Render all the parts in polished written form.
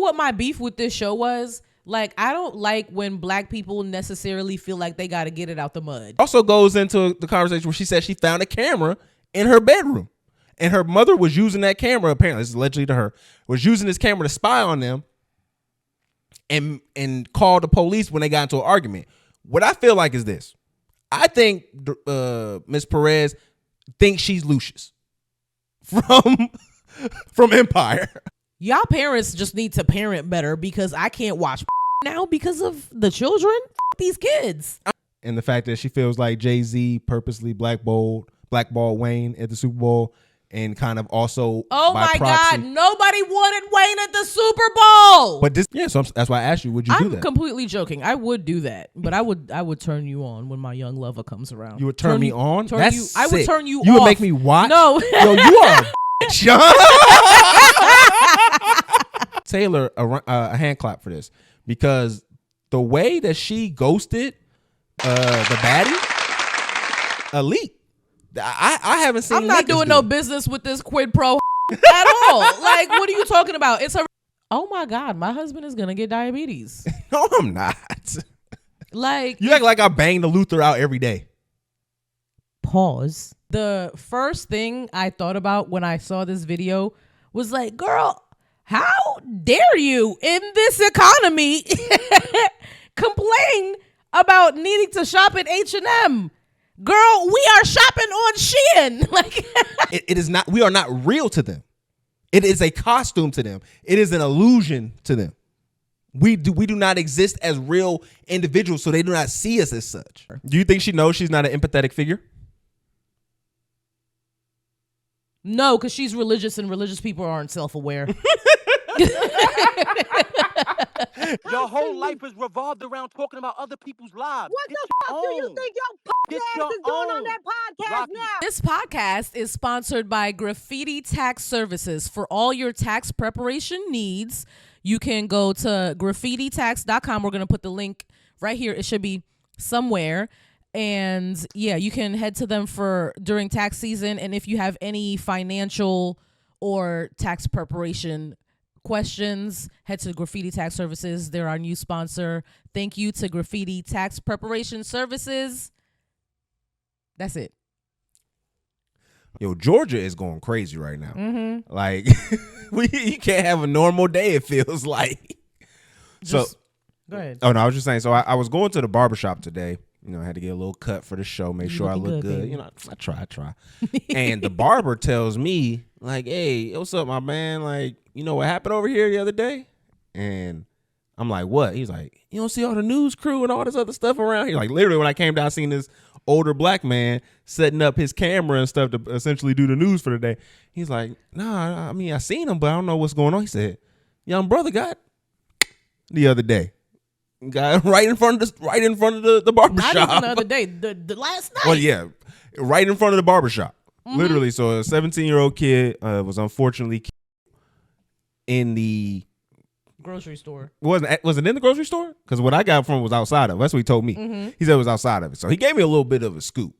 what my beef with this show was? Like, I don't like when black people necessarily feel like they got to get it out the mud. Also goes into the conversation where she said she found a camera in her bedroom. And her mother was using that camera, apparently, this is allegedly to her, was using this camera to spy on them and call the police when they got into an argument. What I feel like is this. I think Miss Perez thinks she's Lucius from Empire. Y'all parents just need to parent better because I can't watch now because of the children. These kids. And the fact that she feels like Jay-Z purposely blackballed Wayne at the Super Bowl and kind of also oh by my proxy. God, nobody wanted Wayne at the Super Bowl. But this, yeah, so that's why I asked you, would you do that? I'm completely joking. I would do that, but I would turn you on when my young lover comes around. You would turn me on? That's sick. I would turn you You off. would make me watch? No. Yo, you are a bitch. Taylor, a hand clap for this, because the way that she ghosted the baddie, elite. I haven't seen. I'm not doing no business with this quid pro at all. Like, what are you talking about? It's a. Oh my God, my husband is gonna get diabetes. No, I'm not. Like, you act like I bang the Luther out every day. Pause. The first thing I thought about when I saw this video was like, girl, how dare you in this economy complain about needing to shop at H&M? Girl, we are shopping on Shein. Like, it is not. We are not real to them. It is a costume to them. It is an illusion to them. We do not exist as real individuals, so they do not see us as such. Do you think she knows she's not an empathetic figure? No, because she's religious and religious people aren't self-aware. Your whole life is revolved around talking about other people's lives. What the fuck do you think your ass is doing on that podcast now? This podcast is sponsored by Graffiti Tax Services. For all your tax preparation needs, you can go to graffititax.com. We're going to put the link right here. It should be somewhere. And yeah, you can head to them for during tax season. And if you have any financial or tax preparation questions, head to Graffiti Tax Services. They're our new sponsor. Thank you to Graffiti Tax Preparation Services. That's it. Yo, Georgia is going crazy right now. Mm-hmm. Like, you can't have a normal day, it feels like. Go ahead. Oh, no, I was just saying. So I was going to the barbershop today. You know, I had to get a little cut for the show, make sure I look good. You know, I try. And the barber tells me, like, hey, what's up, my man? Like, you know what happened over here the other day? And I'm like, what? He's like, you don't see all the news crew and all this other stuff around here? Like, literally, when I came down, I seen this older black man setting up his camera and stuff to essentially do the news for the day. He's like, nah, I mean, I seen him, but I don't know what's going on. He said, young brother got the other day. Got right in front of the barbershop. Not even the other day, the last night. Well, yeah, right in front of the barbershop. Mm-hmm. Literally. So a 17-year-old kid was unfortunately killed in the grocery store. Was it in the grocery store? Because what I got from was outside of it. That's what he told me. Mm-hmm. He said it was outside of it. So he gave me a little bit of a scoop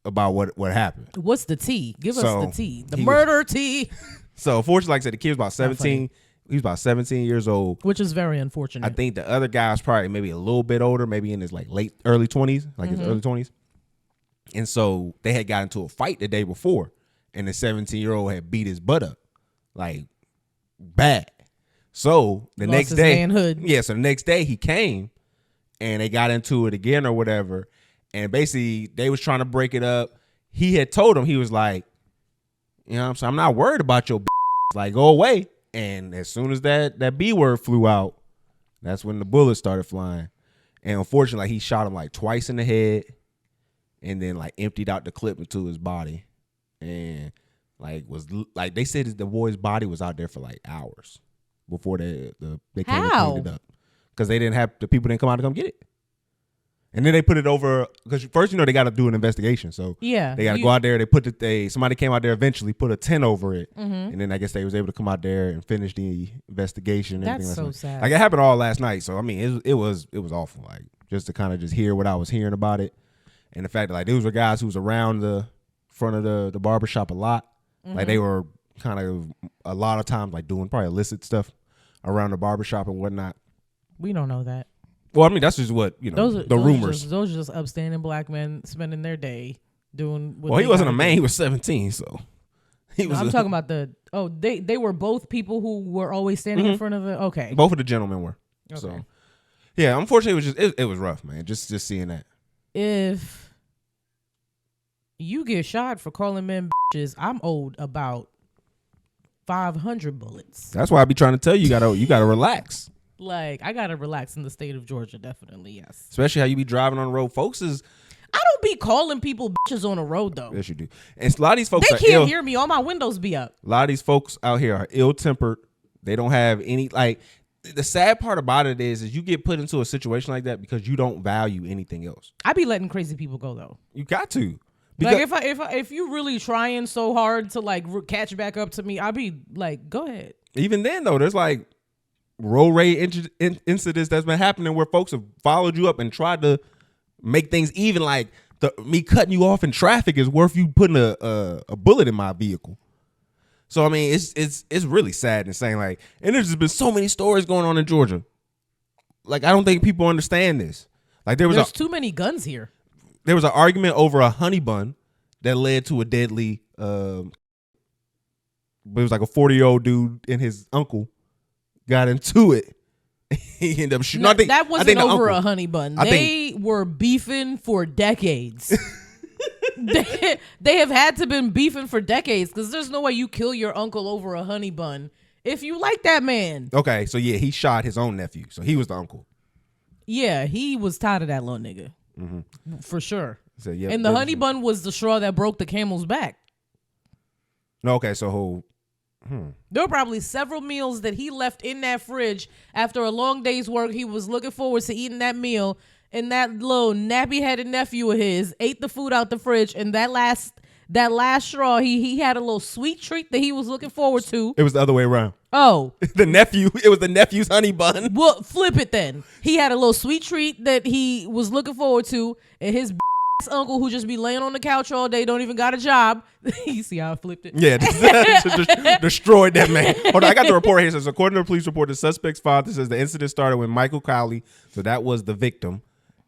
about what happened. What's the tea? Give us the tea. The murder tea. So unfortunately, like I said, the kid was about 17. He was about 17 years old. Which is very unfortunate. I think the other guy was probably maybe a little bit older, maybe in his like early 20s, like his early 20s. And so they had got into a fight the day before, and the 17-year-old had beat his butt up, like bad. So the next day, manhood. Yeah, so the next day he came, and they got into it again or whatever. And basically they was trying to break it up. He had told him, he was like, you know what I'm saying? I'm not worried about your like, go away. And as soon as that B word flew out, that's when the bullets started flying. And unfortunately, like, he shot him like twice in the head and then like emptied out the clip into his body. And like like they said the boy's body was out there for like hours before they came and cleaned it up. Because the people didn't come out to come get it. And then they put it over, because first, they got to do an investigation. So yeah, they got to go out there. Somebody came out there eventually, put a tent over it. Mm-hmm. And then I guess they was able to come out there and finish the investigation. And That's so sad. Like, it happened all last night. So, I mean, it was awful. Like, just to kind of just hear what I was hearing about it. And the fact that, like, these were guys who was around the front of the barbershop a lot. Mm-hmm. Like, they were kind of a lot of times, like, doing probably illicit stuff around the barbershop and whatnot. We don't know that. Well, I mean, that's just what, the rumors. Those are just upstanding black men spending their day doing what Well, he wasn't a man. He was 17, so. I'm talking about they were both people who were always standing in front of the, okay. Both of the gentlemen were. Okay. So, yeah, unfortunately, it was rough, man. Just seeing that. If you get shot for calling men bitches, I'm owed about 500 bullets. That's why I be trying to tell you, you gotta relax. Like, I gotta relax in the state of Georgia, definitely, yes. Especially how you be driving on the road. Folks is... I don't be calling people bitches on the road, though. Yes, you do. And a lot of these folks they can't hear me. All my windows be up. A lot of these folks out here are ill-tempered. They don't have any... Like, the sad part about it is you get put into a situation like that because you don't value anything else. I be letting crazy people go, though. You got to. Because like, if you really trying so hard to, like, catch back up to me, I be like, go ahead. Even then, though, there's, like... road rage incidents that's been happening where folks have followed you up and tried to make things even. Like me cutting you off in traffic is worth you putting a bullet in my vehicle. So I mean, it's really sad and insane. Like, and there's just been so many stories going on in Georgia. Like, I don't think people understand this. Like, there's too many guns here. There was an argument over a honey bun that led to a deadly. But it was like a 40-year-old dude and his uncle got into it. He ended up shooting. No, that wasn't over a honey bun. They were beefing for decades. they have had to been beefing for decades because there's no way you kill your uncle over a honey bun if you like that man. Okay, so yeah, he shot his own nephew, so he was the uncle. Yeah, he was tired of that little nigga. For sure. So, yeah, and the honey bun was the straw that broke the camel's back. No, okay, so there were probably several meals that he left in that fridge after a long day's work. He was looking forward to eating that meal, and that little nappy-headed nephew of his ate the food out the fridge, and that last straw, he had a little sweet treat that he was looking forward to. It was the other way around. Oh. It was the nephew's honey bun. Well, flip it then. He had a little sweet treat that he was looking forward to, and his uncle who just be laying on the couch all day, don't even got a job. You see how I flipped it? Yeah, destroyed that man. Hold on, I got the report here. It says, according to the police report, the suspect's father says the incident started when Michael Cowley, so that was the victim.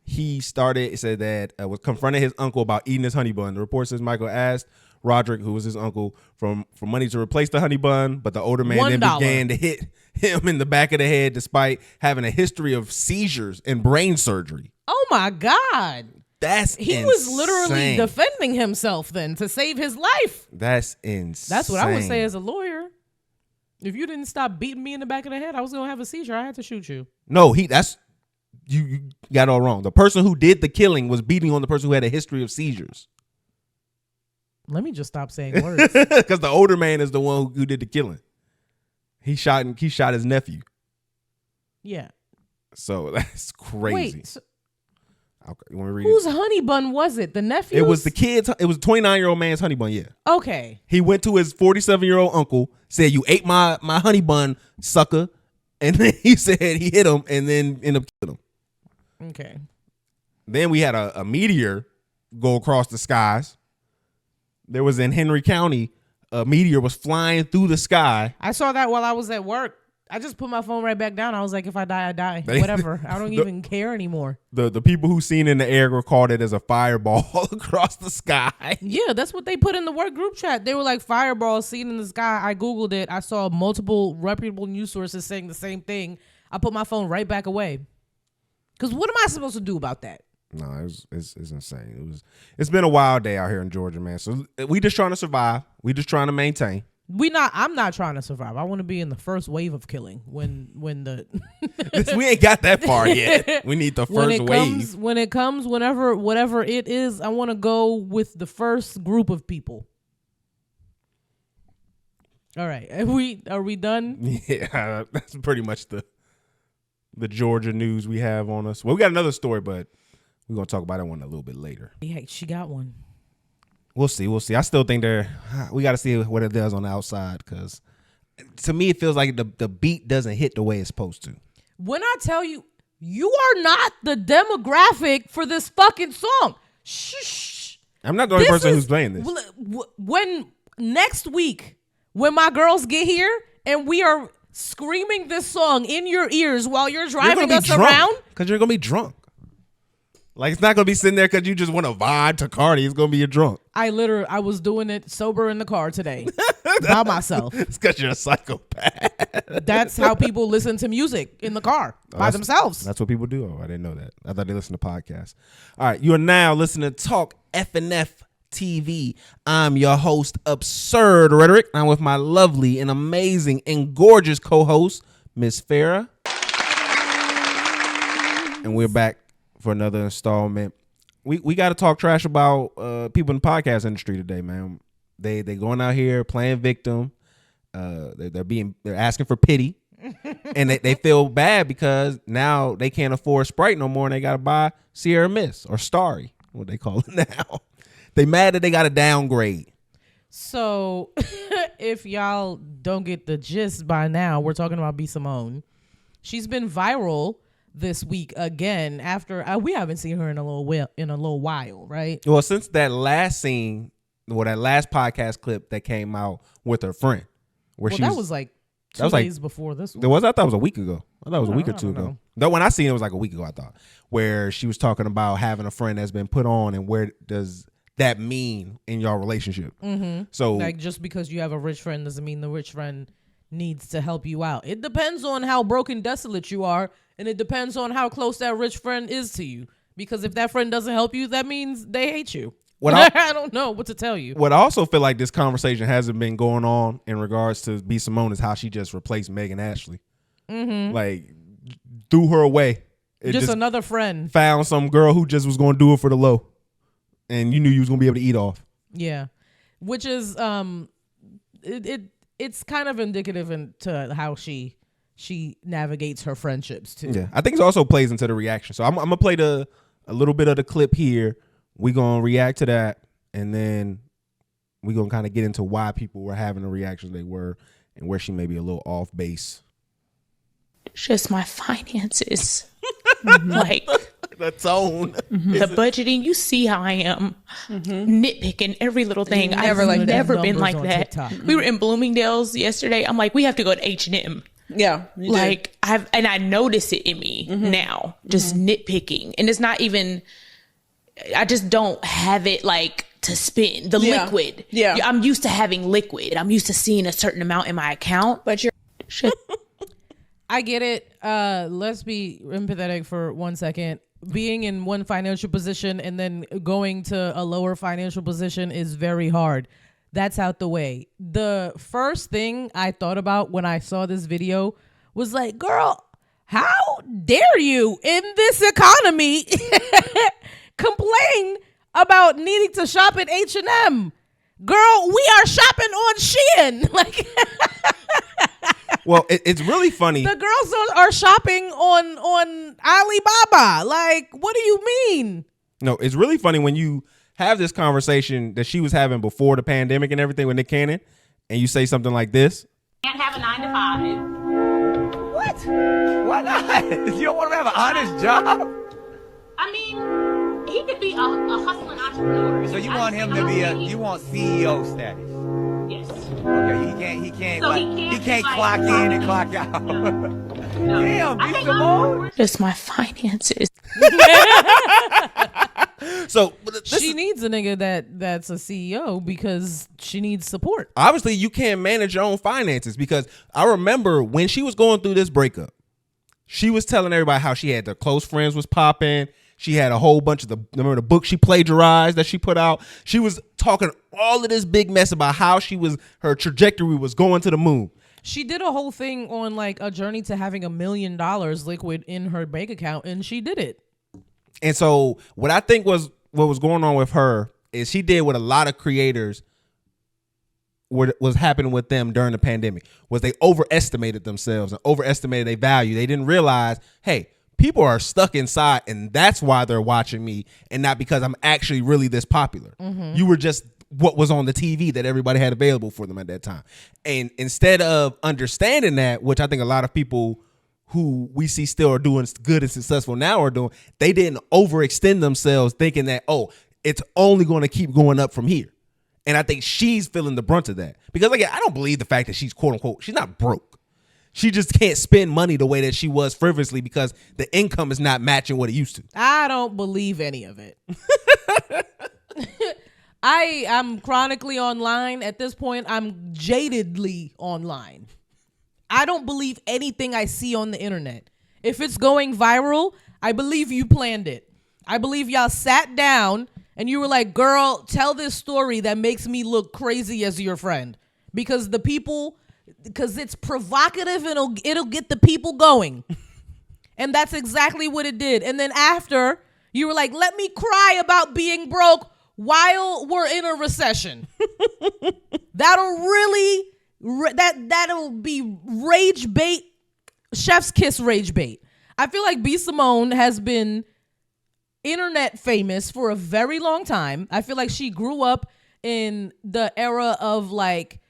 It said that was confronting his uncle about eating his honey bun. The report says Michael asked Roderick, who was his uncle, for money to replace the honey bun, but the older man then began to hit him in the back of the head despite having a history of seizures and brain surgery. Oh my God. He was literally defending himself then to save his life. That's insane. That's what I would say as a lawyer. If you didn't stop beating me in the back of the head, I was gonna have a seizure. I had to shoot you. No, you got it all wrong. The person who did the killing was beating on the person who had a history of seizures. Let me just stop saying words. Because the older man is the one who did the killing. He shot his nephew. Yeah. So that's crazy. Wait. Okay, you want to read Whose honey bun was it? The nephew? It was the kid's. It was a 29-year-old man's honey bun. Yeah. Okay. He went to his 47-year-old uncle, said, "You ate my honey bun, sucker," and then he said he hit him, and then ended up killing him. Okay. Then we had a meteor go across the skies. There was in Henry County, a meteor was flying through the sky. I saw that while I was at work. I just put my phone right back down. I was like, if I die, I die. Whatever. I don't even care anymore. The people who seen it in the air recalled it as a fireball across the sky. Yeah, that's what they put in the work group chat. They were like, fireballs seen in the sky. I Googled it. I saw multiple reputable news sources saying the same thing. I put my phone right back away. Because what am I supposed to do about that? No, it's insane. It's been a wild day out here in Georgia, man. So we just trying to survive. We just trying to maintain. I'm not trying to survive. I want to be in the first wave of killing when the we ain't got that far yet. We need the first wave. Whatever it is, I want to go with the first group of people. All right. Are we done? Yeah, that's pretty much the Georgia news we have on us. Well, we got another story, but we're going to talk about that one a little bit later. Yeah, she got one. We'll see. I still think we got to see what it does on the outside, because to me, it feels like the beat doesn't hit the way it's supposed to. When I tell you, you are not the demographic for this fucking song. Shh. I'm not the only person who's playing this. When next week, when my girls get here and we are screaming this song in your ears while you're driving us around? Because you're going to be drunk. Like, it's not going to be sitting there because you just want to vibe to Cardi. It's going to be a drunk. I was doing it sober in the car today by myself. It's because you're a psychopath. That's how people listen to music in the car by themselves. That's what people do. Oh, I didn't know that. I thought they listened to podcasts. All right. You are now listening to Talk FNF TV. I'm your host, Absurd Rhetoric. I'm with my lovely and amazing and gorgeous co-host, Miss Farrah. And we're back for another installment. We got to talk trash about people in the podcast industry today, man. They going out here playing victim. They're asking for pity, and they feel bad because now they can't afford Sprite no more, and they got to buy Sierra Mist or Starry, what they call it now. They mad that they got to downgrade. So, if y'all don't get the gist by now, we're talking about B. Simone. She's been viral this week again after we haven't seen her in a little while, right? Well, since that last scene, that last podcast clip that came out with her friend, that was like 2 days before this one. There was, I thought it was a week ago. I thought it was a week or two ago. Though when I seen it was like a week ago, I thought, where she was talking about having a friend that's been put on and where does that mean in your relationship? Mm-hmm. So, like, just because you have a rich friend doesn't mean the rich friend needs to help you out. It depends on how broken, desolate you are, and it depends on how close that rich friend is to you. Because if that friend doesn't help you, that means they hate you. I don't know what to tell you. What I also feel like this conversation hasn't been going on in regards to B. Simone is how she just replaced Megan Ashley. Mm-hmm. Like, threw her away. Just another friend. Found some girl who just was going to do it for the low. And you knew you was going to be able to eat off. Yeah. Which is, it's kind of indicative into how she navigates her friendships too. Yeah, I think it also plays into the reaction. So I'm gonna play a little bit of the clip here. We're gonna react to that, and then we're gonna kind of get into why people were having the reactions they were and where she may be a little off base. Just my finances. Like the tone. The budgeting. You see how I am nitpicking every little thing. I've never been like that. TikTok. We were in Bloomingdale's yesterday. I'm like, we have to go to H&M. Yeah. Like I notice it in me now, just nitpicking. And it's not even, I just don't have it like to spend the liquid. Yeah. I'm used to having liquid. I'm used to seeing a certain amount in my account. But you're shit. I get it. Let's be empathetic for 1 second. Being in one financial position and then going to a lower financial position is very hard. That's out the way. The first thing I thought about when I saw this video was like, girl, how dare you in this economy complain about needing to shop at H&M? Girl, we are shopping on Shein. Like, well, it's really funny. The girls are shopping on Alibaba. Like, what do you mean? No, it's really funny when you have this conversation that she was having before the pandemic and everything with Nick Cannon, and you say something like this. Can't have a 9 to 5. What? Why not? You don't want to have an honest job? I mean, he could be a hustling entrepreneur. So you want him to be you want CEO status? Yes. Okay, he can't So he can't clock in and clock out. No. Damn, B. Simone. Just my finances. So she needs a nigga that's a CEO because she needs support. Obviously, you can't manage your own finances, because I remember when she was going through this breakup, she was telling everybody how she had the close friends was popping. She had a whole bunch of remember the book she plagiarized that she put out. She was talking all of this big mess about how her trajectory was going to the moon. She did a whole thing on like a journey to having $1 million liquid in her bank account, and she did it. And so what I think what was going on with her is she did what a lot of creators was happening with them during the pandemic, was they overestimated themselves and overestimated their value. They didn't realize, hey, people are stuck inside, and that's why they're watching me, and not because I'm actually really this popular. Mm-hmm. You were just what was on the TV that everybody had available for them at that time. And instead of understanding that, which I think a lot of people who we see still are doing good and successful now are doing, they didn't overextend themselves thinking that, oh, it's only going to keep going up from here. And I think she's feeling the brunt of that, because like, I don't believe the fact that she's quote unquote, she's not broke. She just can't spend money the way that she was frivolously because the income is not matching what it used to. I don't believe any of it. I'm chronically online. At this point, I'm jadedly online. I don't believe anything I see on the internet. If it's going viral, I believe you planned it. I believe y'all sat down and you were like, girl, tell this story that makes me look crazy as your friend. Because it's provocative and it'll get the people going. And that's exactly what it did. And then after, you were like, let me cry about being broke while we're in a recession. That'll be rage bait, chef's kiss rage bait. I feel like B. Simone has been internet famous for a very long time. I feel like she grew up in the era of like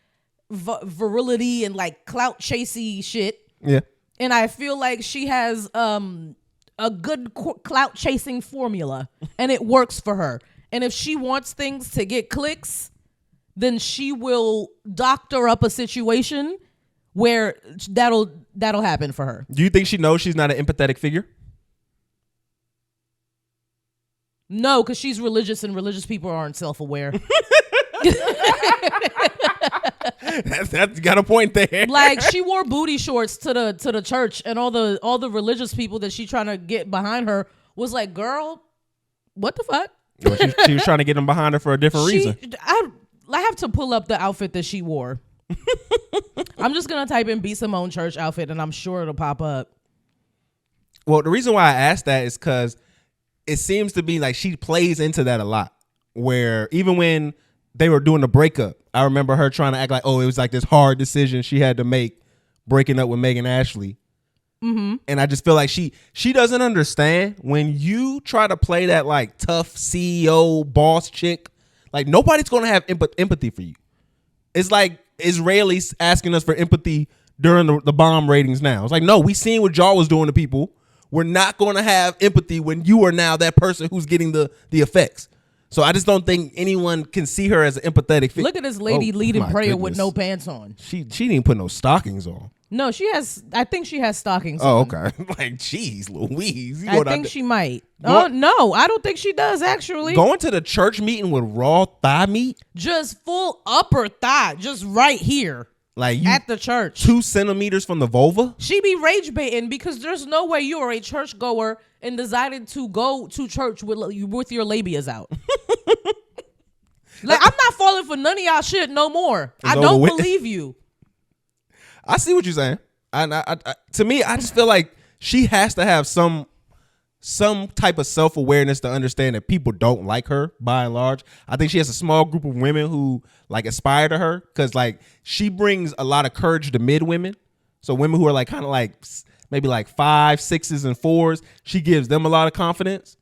virility and like clout chasey shit. Yeah. And I feel like she has a good clout chasing formula and it works for her. And if she wants things to get clicks, then she will doctor up a situation where that'll happen for her. Do you think she knows she's not an empathetic figure? No, because she's religious and religious people aren't self-aware. That's got a point there. Like she wore booty shorts to the church, and all the religious people that she trying to get behind her was like, girl, what the fuck? Well, she was trying to get them behind her for a different reason. I have to pull up the outfit that she wore. I'm just gonna type in B. Simone church outfit, and I'm sure it'll pop up. Well, the reason why I asked that is because it seems to be like she plays into that a lot. Where even when they were doing the breakup, I remember her trying to act like, oh, it was like this hard decision she had to make breaking up with Megan Ashley. Mm-hmm. And I just feel like she doesn't understand when you try to play that like tough CEO boss chick, like nobody's going to have empathy for you. It's like Israelis asking us for empathy during the bomb ratings now. It's like, no, we seen what y'all was doing to people. We're not going to have empathy when you are now that person who's getting the effects. So I just don't think anyone can see her as an empathetic figure. Look at this lady leading prayer with no pants on. She didn't put no stockings on. No, she has. I think she has stockings. Oh, on. okay. Like, geez, Louise. I think she might. Oh no, I don't think she does actually. Going to the church meeting with raw thigh meat, just full upper thigh, just right here, like you, at the church, 2 centimeters from the vulva. She be rage baiting because there's no way you are a church goer and decided to go to church with your labias out. Like, I'm not falling for none of y'all shit no more. I don't believe you. I see what you're saying. I to me, I just feel like she has to have some type of self-awareness to understand that people don't like her by and large. I think she has a small group of women who like aspire to her because like she brings a lot of courage to mid women. So women who are like kind of like maybe like 5s, 6s, and 4s, she gives them a lot of confidence.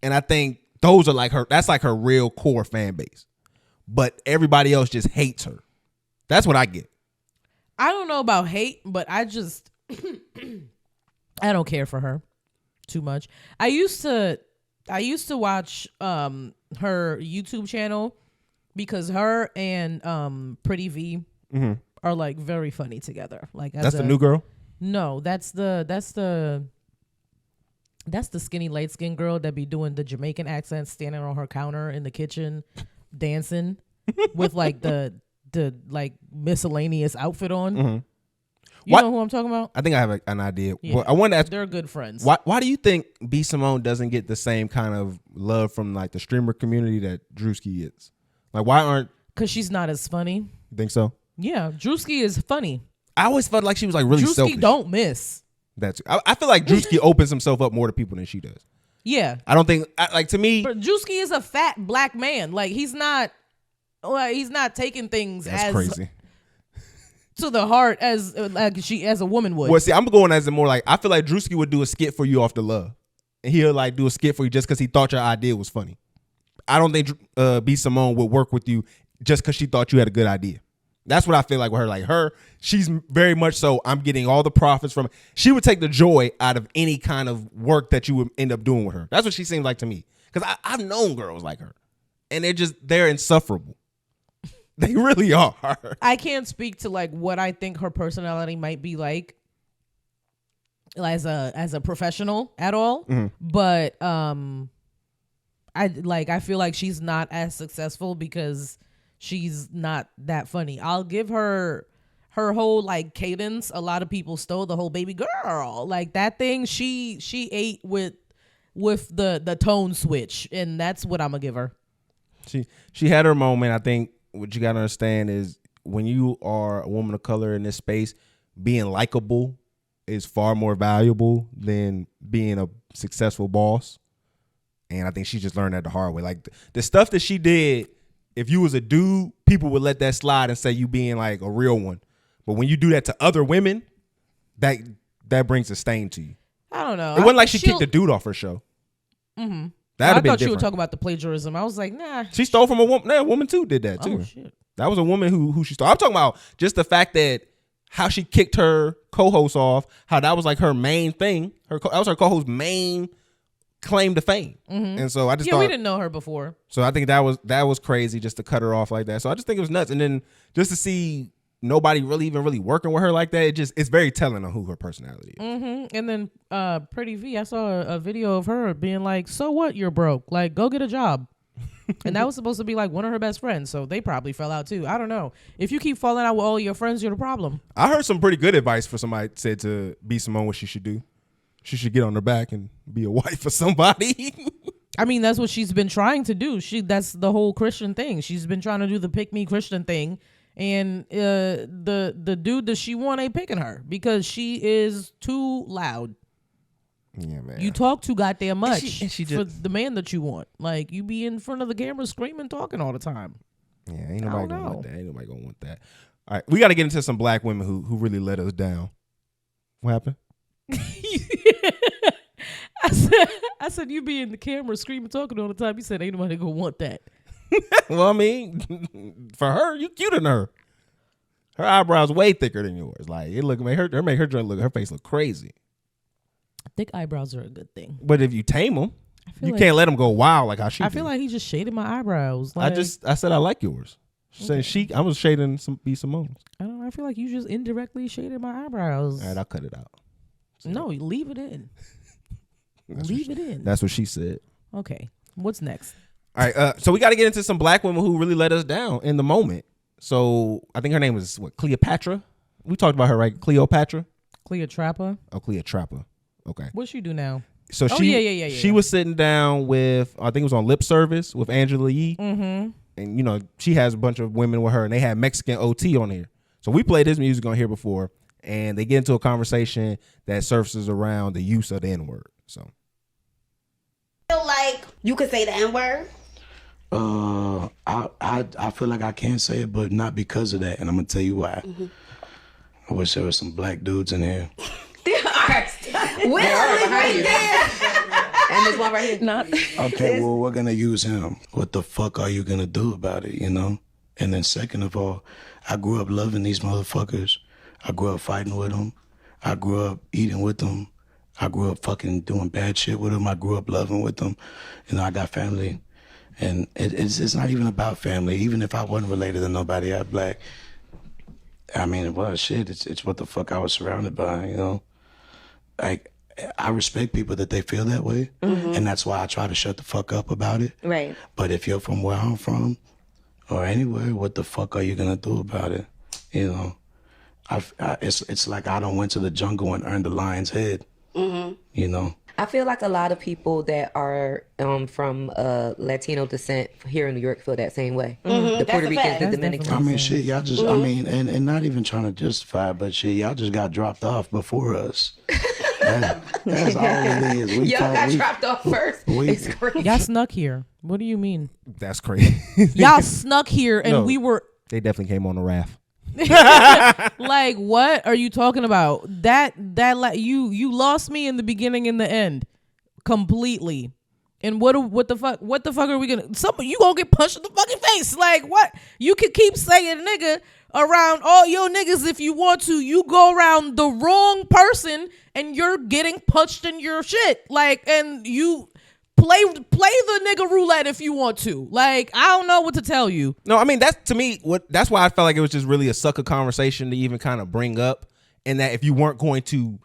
And I think those are like that's like her real core fan base. But everybody else just hates her. That's what I get. I don't know about hate, but I just I don't care for her too much. I used to watch her YouTube channel because her and Pretty V are like very funny together. Like that's the new girl? No, that's the skinny light skinned girl that be doing the Jamaican accent, standing on her counter in the kitchen, dancing with like the like miscellaneous outfit on. Mm-hmm. You know who I'm talking about? I think I have an idea. Yeah, well, I want to ask. They're good friends. Why do you think B. Simone doesn't get the same kind of love from like the streamer community that Drewski is? Like, why aren't? Because she's not as funny. You think so? Yeah, Drewski is funny. I always felt like she was like really selfish. Drewski don't miss. I feel like Drewski opens himself up more to people than she does. Yeah, I don't think like to me. But Drewski is a fat black man. Like he's not taking things as crazy to the heart as a woman would. Well, see, I'm going as a more like I feel like Drewski would do a skit for you off the love, and he'll like do a skit for you just because he thought your idea was funny. I don't think B. Simone would work with you just because she thought you had a good idea. That's what I feel like with her. Like her, she's very much so. I'm getting all the profits from. She would take the joy out of any kind of work that you would end up doing with her. That's what she seems like to me. Because I've known girls like her, and they're insufferable. They really are. I can't speak to like what I think her personality might be like as a professional at all. But I feel like she's not as successful because she's not that funny. I'll give her whole like cadence. A lot of people stole the whole baby girl. Like that thing she ate with the tone switch, and that's what I'm gonna give her. She had her moment. I think what you gotta understand is when you are a woman of color in this space, being likable is far more valuable than being a successful boss. And I think she just learned that the hard way. Like the stuff that she did, if you was a dude, people would let that slide and say you being like a real one. But when you do that to other women, that brings a stain to you. I don't know. It wasn't like she kicked the dude off her show. Mm-hmm. I thought you were talking about the plagiarism. I was like, nah. She stole from a woman. That woman too did that too. Oh, shit. That was a woman who she stole. I'm talking about just the fact that how she kicked her co-host off, how that was like her main thing. That was her co-host's main claim to fame. Mm-hmm. And so I just thought, we didn't know her before. So I think that was crazy just to cut her off like that. So I just think it was nuts. And then just to see nobody really working with her like that, it's very telling on who her personality is. Mm-hmm. And then Pretty V, I saw a video of her being like, so what, you're broke, like go get a job. And that was supposed to be like one of her best friends, so they probably fell out too. I don't know. If you keep falling out with all your friends, you're the problem. I heard some pretty good advice for somebody said to be Simone what she should do. She should get on her back and be a wife for somebody. I mean, that's what she's been trying to do. That's the whole Christian thing. She's been trying to do the pick me Christian thing. And the dude that she want ain't picking her because she is too loud. Yeah, man. You talk too goddamn much and she for the man that you want. Like, you be in front of the camera screaming, talking all the time. Yeah, ain't nobody gonna want that. Ain't nobody gonna want that. All right, we got to get into some black women who really let us down. What happened? I said you be in the camera screaming, talking all the time. You said ain't nobody gonna want that. Well, I mean, for her, you cuter than her. Her eyebrows way thicker than yours. Like it make her face look crazy. Thick eyebrows are a good thing. But if you tame them, you can't let them go wild like how she. I feel like he just shaded my eyebrows. Like, I said I like yours. Okay. I was shading B Simone's. I don't know. I feel like you just indirectly shaded my eyebrows. All right, I'll cut it out. So, no, leave it in. Leave it in. That's what she said. Okay, what's next? All right, so we got to get into some black women who really let us down in the moment. So I think her name was Cleopatra. We talked about her, right? Cleopatra. Cleotrapa. Oh, Cleotrapa. Okay. What she do now? So she was sitting down with, I think it was on Lip Service with Angela Yee. Mm-hmm. And, she has a bunch of women with her, and they had Mexican OT on here. So we played his music on here before, and they get into a conversation that surfaces around the use of the N-word. So. Feel like you could say the N-word? I feel like I can say it, but not because of that, and I'm gonna tell you why. Mm-hmm. I wish there was some black dudes in here. There are. Will right there. And this one right here, not. Okay, well, we're gonna use him. What the fuck are you gonna do about it, And then second of all, I grew up loving these motherfuckers. I grew up fighting with them. I grew up eating with them. I grew up fucking doing bad shit with them. I grew up loving with them. I got family. And it's not even about family. Even if I wasn't related to nobody out black, I mean, it was shit. It's what the fuck I was surrounded by, Like, I respect people that they feel that way. Mm-hmm. And that's why I try to shut the fuck up about it. Right. But if you're from where I'm from or anywhere, what the fuck are you going to do about it? It's like I done went to the jungle and earned the lion's head. Mm-hmm. I feel like a lot of people that are from Latino descent here in New York feel that same way. Mm-hmm. The Puerto Ricans, the Dominicans. I mean, shit, y'all just, and not even trying to justify, but shit, y'all just got dropped off before us. That's all it is. Y'all got dropped off first. It's crazy. Y'all snuck here. What do you mean? That's crazy. Y'all snuck here and we were. They definitely came on the raft. Like, what are you talking about? That you lost me in the beginning and the end completely. And what the fuck are we gonna? You gonna get punched in the fucking face? Like, what? You could keep saying nigga around all your niggas if you want to. You go around the wrong person and you're getting punched in your shit. Like, and you play the nigga roulette if you want to. Like, I don't know what to tell you. No, I mean, that's to me that's why I felt like it was just really a sucker conversation to even kind of bring up, and that if you weren't going to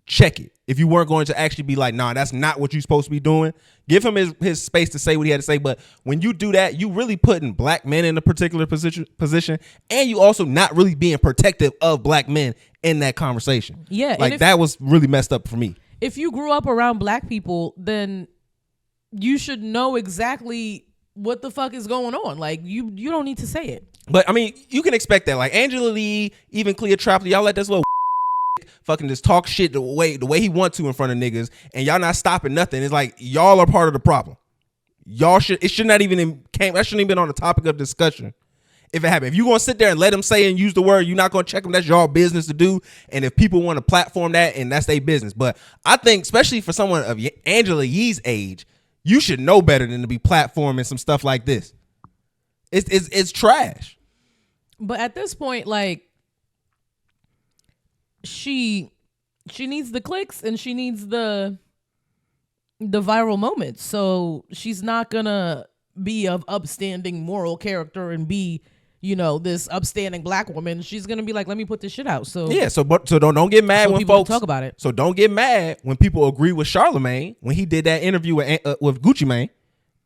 check it, if you weren't going to actually be like, nah, that's not what you're supposed to be doing, give him his space to say what he had to say. But when you do that, you really putting black men in a particular position, and you also not really being protective of black men in that conversation. Yeah, like that was really messed up for me. If you grew up around black people, then you should know exactly what the fuck is going on. Like, you don't need to say it. But I mean, you can expect that. Like Angela Lee, even Cleopatra, y'all let this little fucking just talk shit the way he want to in front of niggas, and y'all not stopping nothing. It's like y'all are part of the problem. It should not even that shouldn't even been on the topic of discussion. If it happened, if you gonna sit there and let him say and use the word, you're not gonna check them. That's your business to do. And if people want to platform that, and that's their business. But I think, especially for someone of Angela Yee's age, you should know better than to be platforming some stuff like this. It's trash. But at this point, like, she needs the clicks and she needs the viral moments. So she's not gonna be of upstanding moral character and be, you know, this upstanding black woman. She's gonna be like, let me put this shit out. So yeah, so don't get mad when people folks talk about it. So don't get mad when people agree with Charlemagne when he did that interview with Gucci Mane,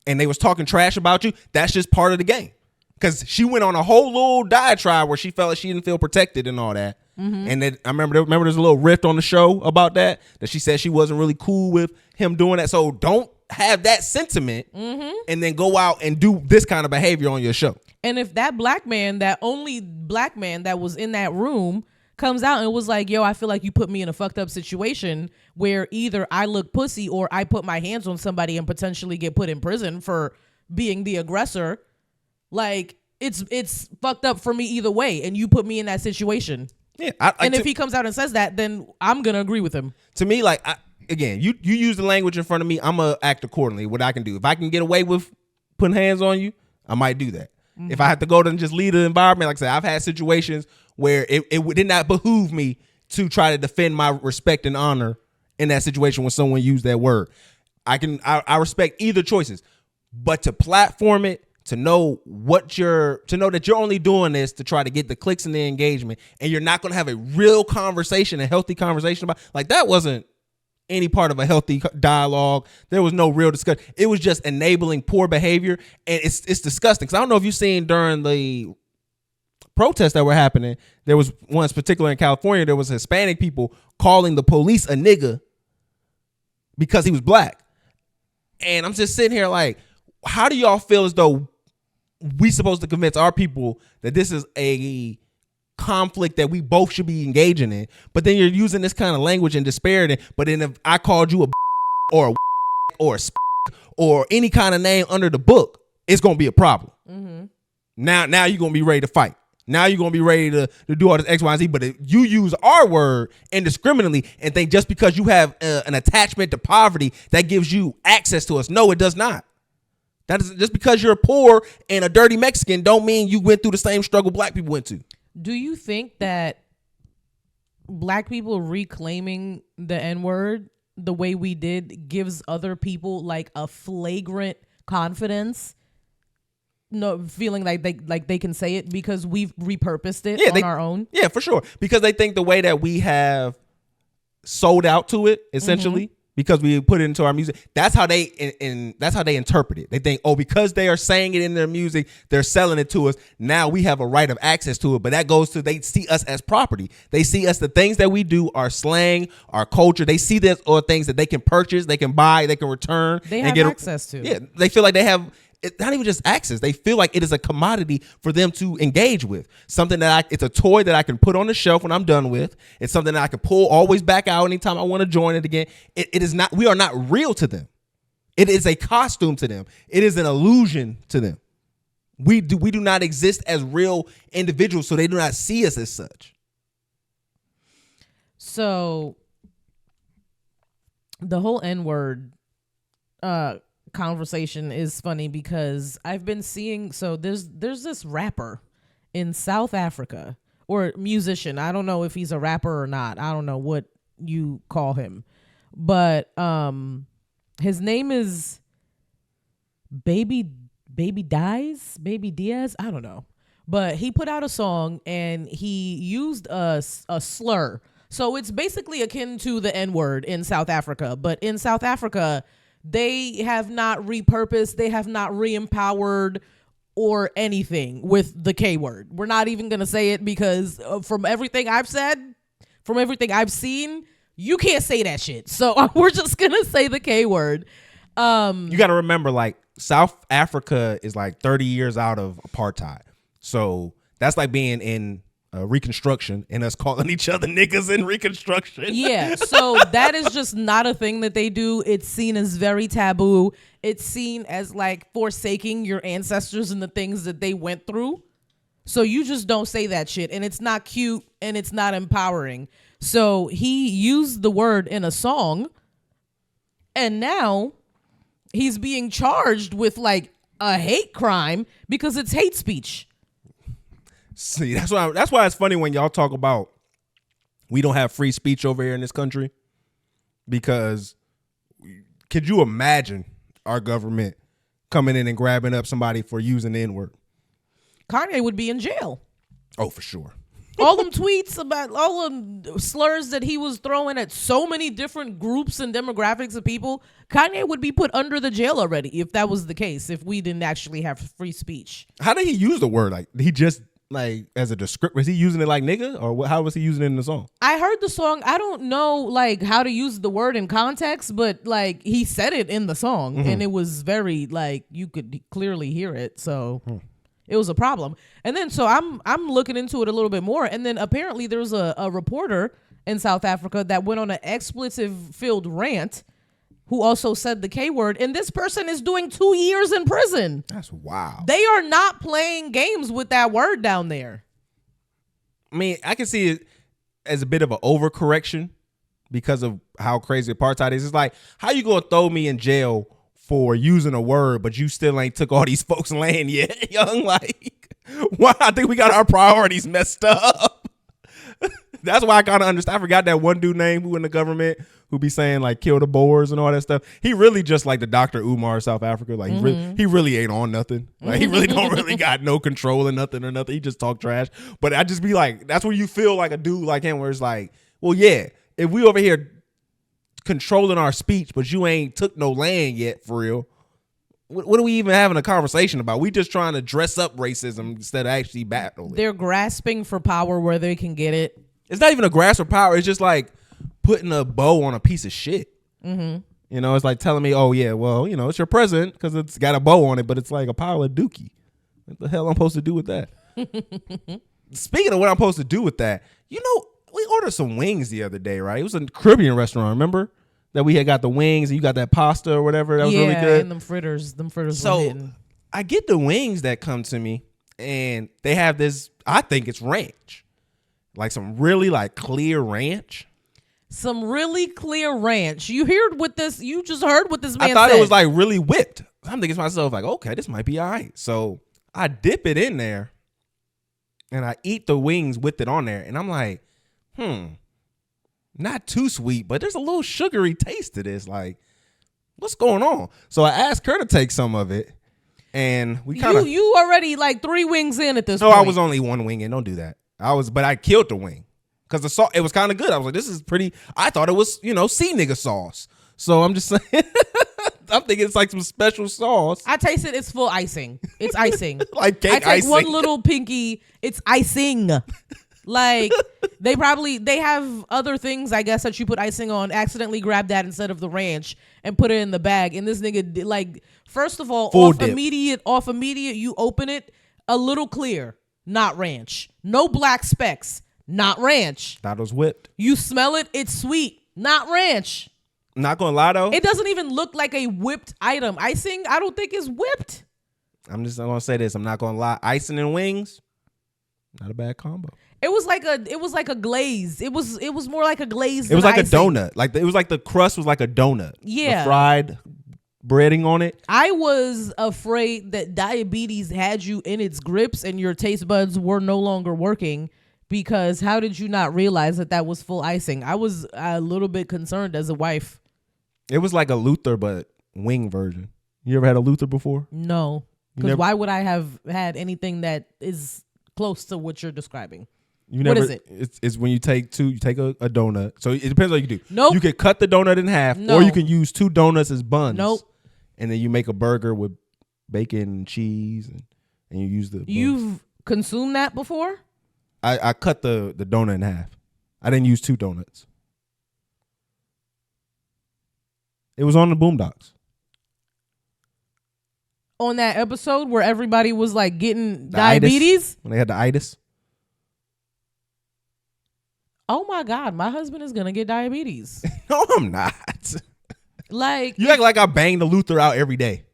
and they was talking trash about you. That's just part of the game. Because she went on a whole little diatribe where she felt like she didn't feel protected and all that. Mm-hmm. And then I remember there's a little rift on the show about that she said she wasn't really cool with him doing that. So don't have that sentiment and then go out and do this kind of behavior on your show. And if that only black man that was in that room comes out and was like, yo, I feel like you put me in a fucked up situation where either I look pussy or I put my hands on somebody and potentially get put in prison for being the aggressor, like, it's fucked up for me either way, and you put me in that situation. Yeah, if he comes out and says that, then I'm gonna agree with him. To me, like, again, you use the language in front of me, I'm gonna act accordingly. What I can do, if I can get away with putting hands on you, I might do that. Mm-hmm. If I have to go to and just lead the environment, like I said, I've had situations where it did not behoove me to try to defend my respect and honor in that situation when someone used that word. I respect either choices, but to platform it, to know that you're only doing this to try to get the clicks and the engagement, and you're not going to have a real conversation, a healthy conversation about, like, that wasn't any part of a healthy dialogue. There was no real discussion. It was just enabling poor behavior, and it's disgusting. Because I don't know if you've seen during the protests that were happening, there was one particular in California, there was Hispanic people calling the police a nigga because he was black. And I'm just sitting here like, how do y'all feel as though we supposed to convince our people that this is a conflict that we both should be engaging in, but then you're using this kind of language and disparity? But then if I called you a or a or a or any kind of name under the book, it's gonna be a problem. Mm-hmm. Now you're gonna be ready to fight. Now you're gonna be ready to do all this X, Y, and Z. But if you use our word indiscriminately and think just because you have an attachment to poverty that gives you access to us, no, it does not. That is, just because you're poor and a dirty Mexican don't mean you went through the same struggle black people went to. Do you think that black people reclaiming the N-word the way we did gives other people like a flagrant confidence? No, feeling like they can say it because we've repurposed it on our own? Yeah, for sure. Because they think the way that we have sold out to it, essentially, because we put it into our music, that's how they interpret it. They think, oh, because they are saying it in their music, they're selling it to us. Now we have a right of access to it. But that goes to, they see us as property. They see us, the things that we do, our slang, our culture. They see this or things that they can purchase, they can buy, they can return. They have access to. Yeah, they feel like they have. It's not even just access. They feel like it is a commodity for them to engage with. Something that it's a toy that I can put on the shelf when I'm done with. It's something that I can pull always back out anytime I want to join it again. It is not, we are not real to them. It is a costume to them. It is an illusion to them. We do not exist as real individuals, so they do not see us as such. So the whole N-word conversation is funny because I've been seeing, so there's this rapper in South Africa, or musician. I don't know if he's a rapper or not. I don't know what you call him, but his name is Baby Diaz, I don't know. But he put out a song and he used a slur. So it's basically akin to the N-word in South Africa. But in South Africa, they have not repurposed, they have not re-empowered or anything with the K word. We're not even going to say it because from everything I've said, from everything I've seen, you can't say that shit. So we're just going to say the K word. You got to remember, like, South Africa is like 30 years out of apartheid. So that's like being in Reconstruction and us calling each other niggas in Reconstruction. Yeah, so that is just not a thing that they do. It's seen as very taboo. It's seen as like forsaking your ancestors and the things that they went through. So you just don't say that shit, and it's not cute and it's not empowering. So he used the word in a song, and now he's being charged with like a hate crime because it's hate speech. See, that's why it's funny when y'all talk about we don't have free speech over here in this country, because could you imagine our government coming in and grabbing up somebody for using the N-word? Kanye would be in jail. Oh, for sure. All them tweets about all them slurs that he was throwing at so many different groups and demographics of people, Kanye would be put under the jail already if that was the case, if we didn't actually have free speech. How did he use the word? Like, he just, like, as a descriptor, was he using it like nigga, or how was he using it in the song? I heard the song. I don't know like how to use the word in context, but like he said it in the song, and it was very like you could clearly hear it. So it was a problem. And then so I'm looking into it a little bit more, and then apparently there was a reporter in South Africa that went on an expletive-filled rant who also said the K word, and this person is doing 2 years in prison. That's wild. They are not playing games with that word down there. I mean, I can see it as a bit of an overcorrection because of how crazy apartheid is. It's like, how you gonna throw me in jail for using a word, but you still ain't took all these folks' land yet, young? Like, why? I think we got our priorities messed up. That's why I kind of understand. I forgot that one dude name who in the government who be saying like kill the Boers and all that stuff. He really just like the Dr. Umar of South Africa. Like he really ain't on nothing. Like he really don't really got no control of nothing or nothing. He just talk trash. But I just be like, that's where you feel like a dude like him where it's like, well, yeah, if we over here controlling our speech, but you ain't took no land yet for real, what are we even having a conversation about? We just trying to dress up racism instead of actually battle it. They're grasping for power where they can get it. It's not even a grasp of power. It's just like putting a bow on a piece of shit. You know, it's like telling me, oh yeah, well, you know, it's your present because it's got a bow on it, but it's like a pile of dookie. What the hell I'm supposed to do with that? Speaking of what I'm supposed to do with that, you know, we ordered some wings the other day, right? It was a Caribbean restaurant, remember? That we had got the wings and you got that pasta or whatever. That was really good. And them fritters so were hitting. I get the wings that come to me and they have this, I think it's ranch. Like some really like clear ranch. Some really clear ranch. You heard what this, you just heard what this man said. I thought it was like really whipped. I'm thinking to myself like, okay, this might be all right. So I dip it in there and I eat the wings with it on there. And I'm like, not too sweet, but there's a little sugary taste to this. Like, what's going on? So I asked her to take some of it, and we kind of you already like 3 wings in at this point. No, I was only 1 wing in. Don't do that. But I killed the wing because the sauce, it was kind of good. I was like, this is pretty. I thought it was, you know, sea nigga sauce. So I'm just saying, I'm thinking it's like some special sauce. I tasted it's full icing. It's icing. Like cake I take icing. one little pinky. It's icing. Like they have other things, I guess, that you put icing on. Accidentally grab that instead of the ranch and put it in the bag. And this nigga like, first of all, off immediate, you open it a little clear, not ranch. No black specks, not ranch. Thought it was whipped. You smell it, it's sweet, not ranch. Not gonna lie though, it doesn't even look like a whipped item. Icing, I don't think is whipped. I'm just gonna say this. I'm not gonna lie. Icing and wings, not a bad combo. It was like a glaze. It was more like a glaze. It was like icing. a donut. Like it was like the crust was like a donut. Yeah, the fried breading on it. I was afraid that diabetes had you in its grips and your taste buds were no longer working, because how did you not realize that was full icing? I was a little bit concerned as a wife. It was like a Luther but wing version. You ever had a Luther before? No. Because why would I have had anything that is close to what you're describing? What is it? It's when you take a donut. So it depends on what you do. Nope. You could cut the donut in half, or you can use 2 donuts as buns. Nope. And then you make a burger with bacon and cheese, and you use the buns. You've consumed that before? I cut the donut in half. I didn't use 2 donuts. It was on the Boondocks. On that episode where everybody was like getting diabetes? When they had the itis? Oh my God, my husband is going to get diabetes. No, I'm not. Like. You act like I bang the Luther out every day.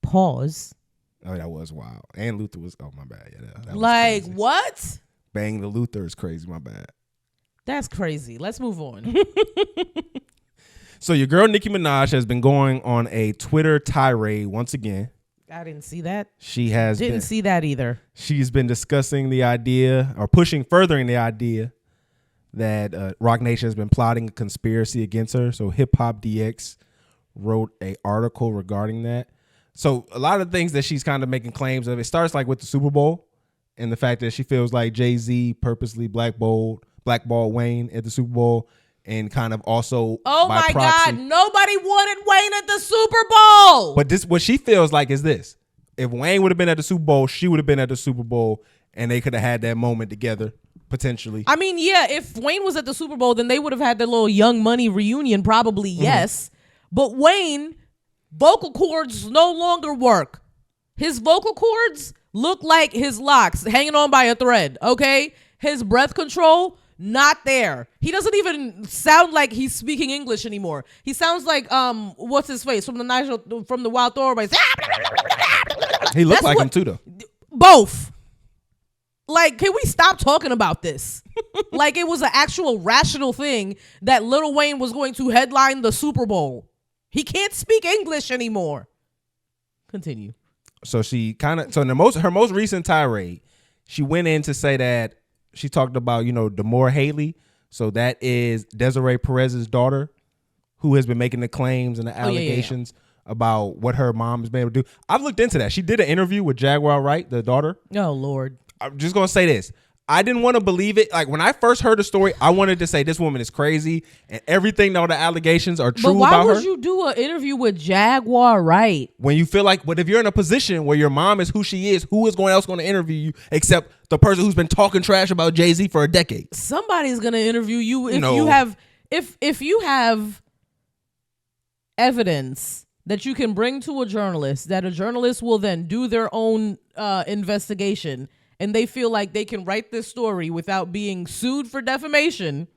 Pause. Oh, that was wild. And Luther was, oh my bad. Yeah, that like was what? Bang the Luther is crazy, my bad. That's crazy. Let's move on. So your girl Nicki Minaj has been going on a Twitter tirade once again. I didn't see that. Didn't see that either. She's been discussing the idea or furthering the idea that ROCNATION has been plotting a conspiracy against her. So Hip Hop DX wrote an article regarding that. So a lot of things that she's kind of making claims of, it starts like with the Super Bowl and the fact that she feels like Jay-Z purposely blackballed Wayne at the Super Bowl. And kind of also, oh by my proxy, God, nobody wanted Wayne at the Super Bowl. But what she feels like is this: if Wayne would have been at the Super Bowl, she would have been at the Super Bowl, and they could have had that moment together potentially. I mean, yeah, if Wayne was at the Super Bowl, then they would have had their little Young Money reunion, probably. Yes, but Wayne, vocal cords no longer work. His vocal cords look like his locks hanging on by a thread. Okay, his breath control. Not there. He doesn't even sound like he's speaking English anymore. He sounds like what's his face from the Wild Thornberrys. He looks like him too, though. Both. Like, can we stop talking about this? Like it was an actual rational thing that Lil Wayne was going to headline the Super Bowl. He can't speak English anymore. Continue. So she in her most recent tirade, she went in to say that. She talked about, Demore Haley. So that is Desiree Perez's daughter, who has been making the claims and the allegations about what her mom has been able to do. I've looked into that. She did an interview with Jaguar Wright, the daughter. Oh, Lord. I'm just going to say this. I didn't want to believe it. Like when I first heard the story, I wanted to say this woman is crazy and everything, all the allegations are true about her. But why would you do an interview with Jaguar Wright? When you feel like, but if you're in a position where your mom is who she is, who is else going to interview you except the person who's been talking trash about Jay-Z for a decade? Somebody's going to interview you if you have evidence that you can bring to a journalist, that a journalist will then do their own investigation, and they feel like they can write this story without being sued for defamation,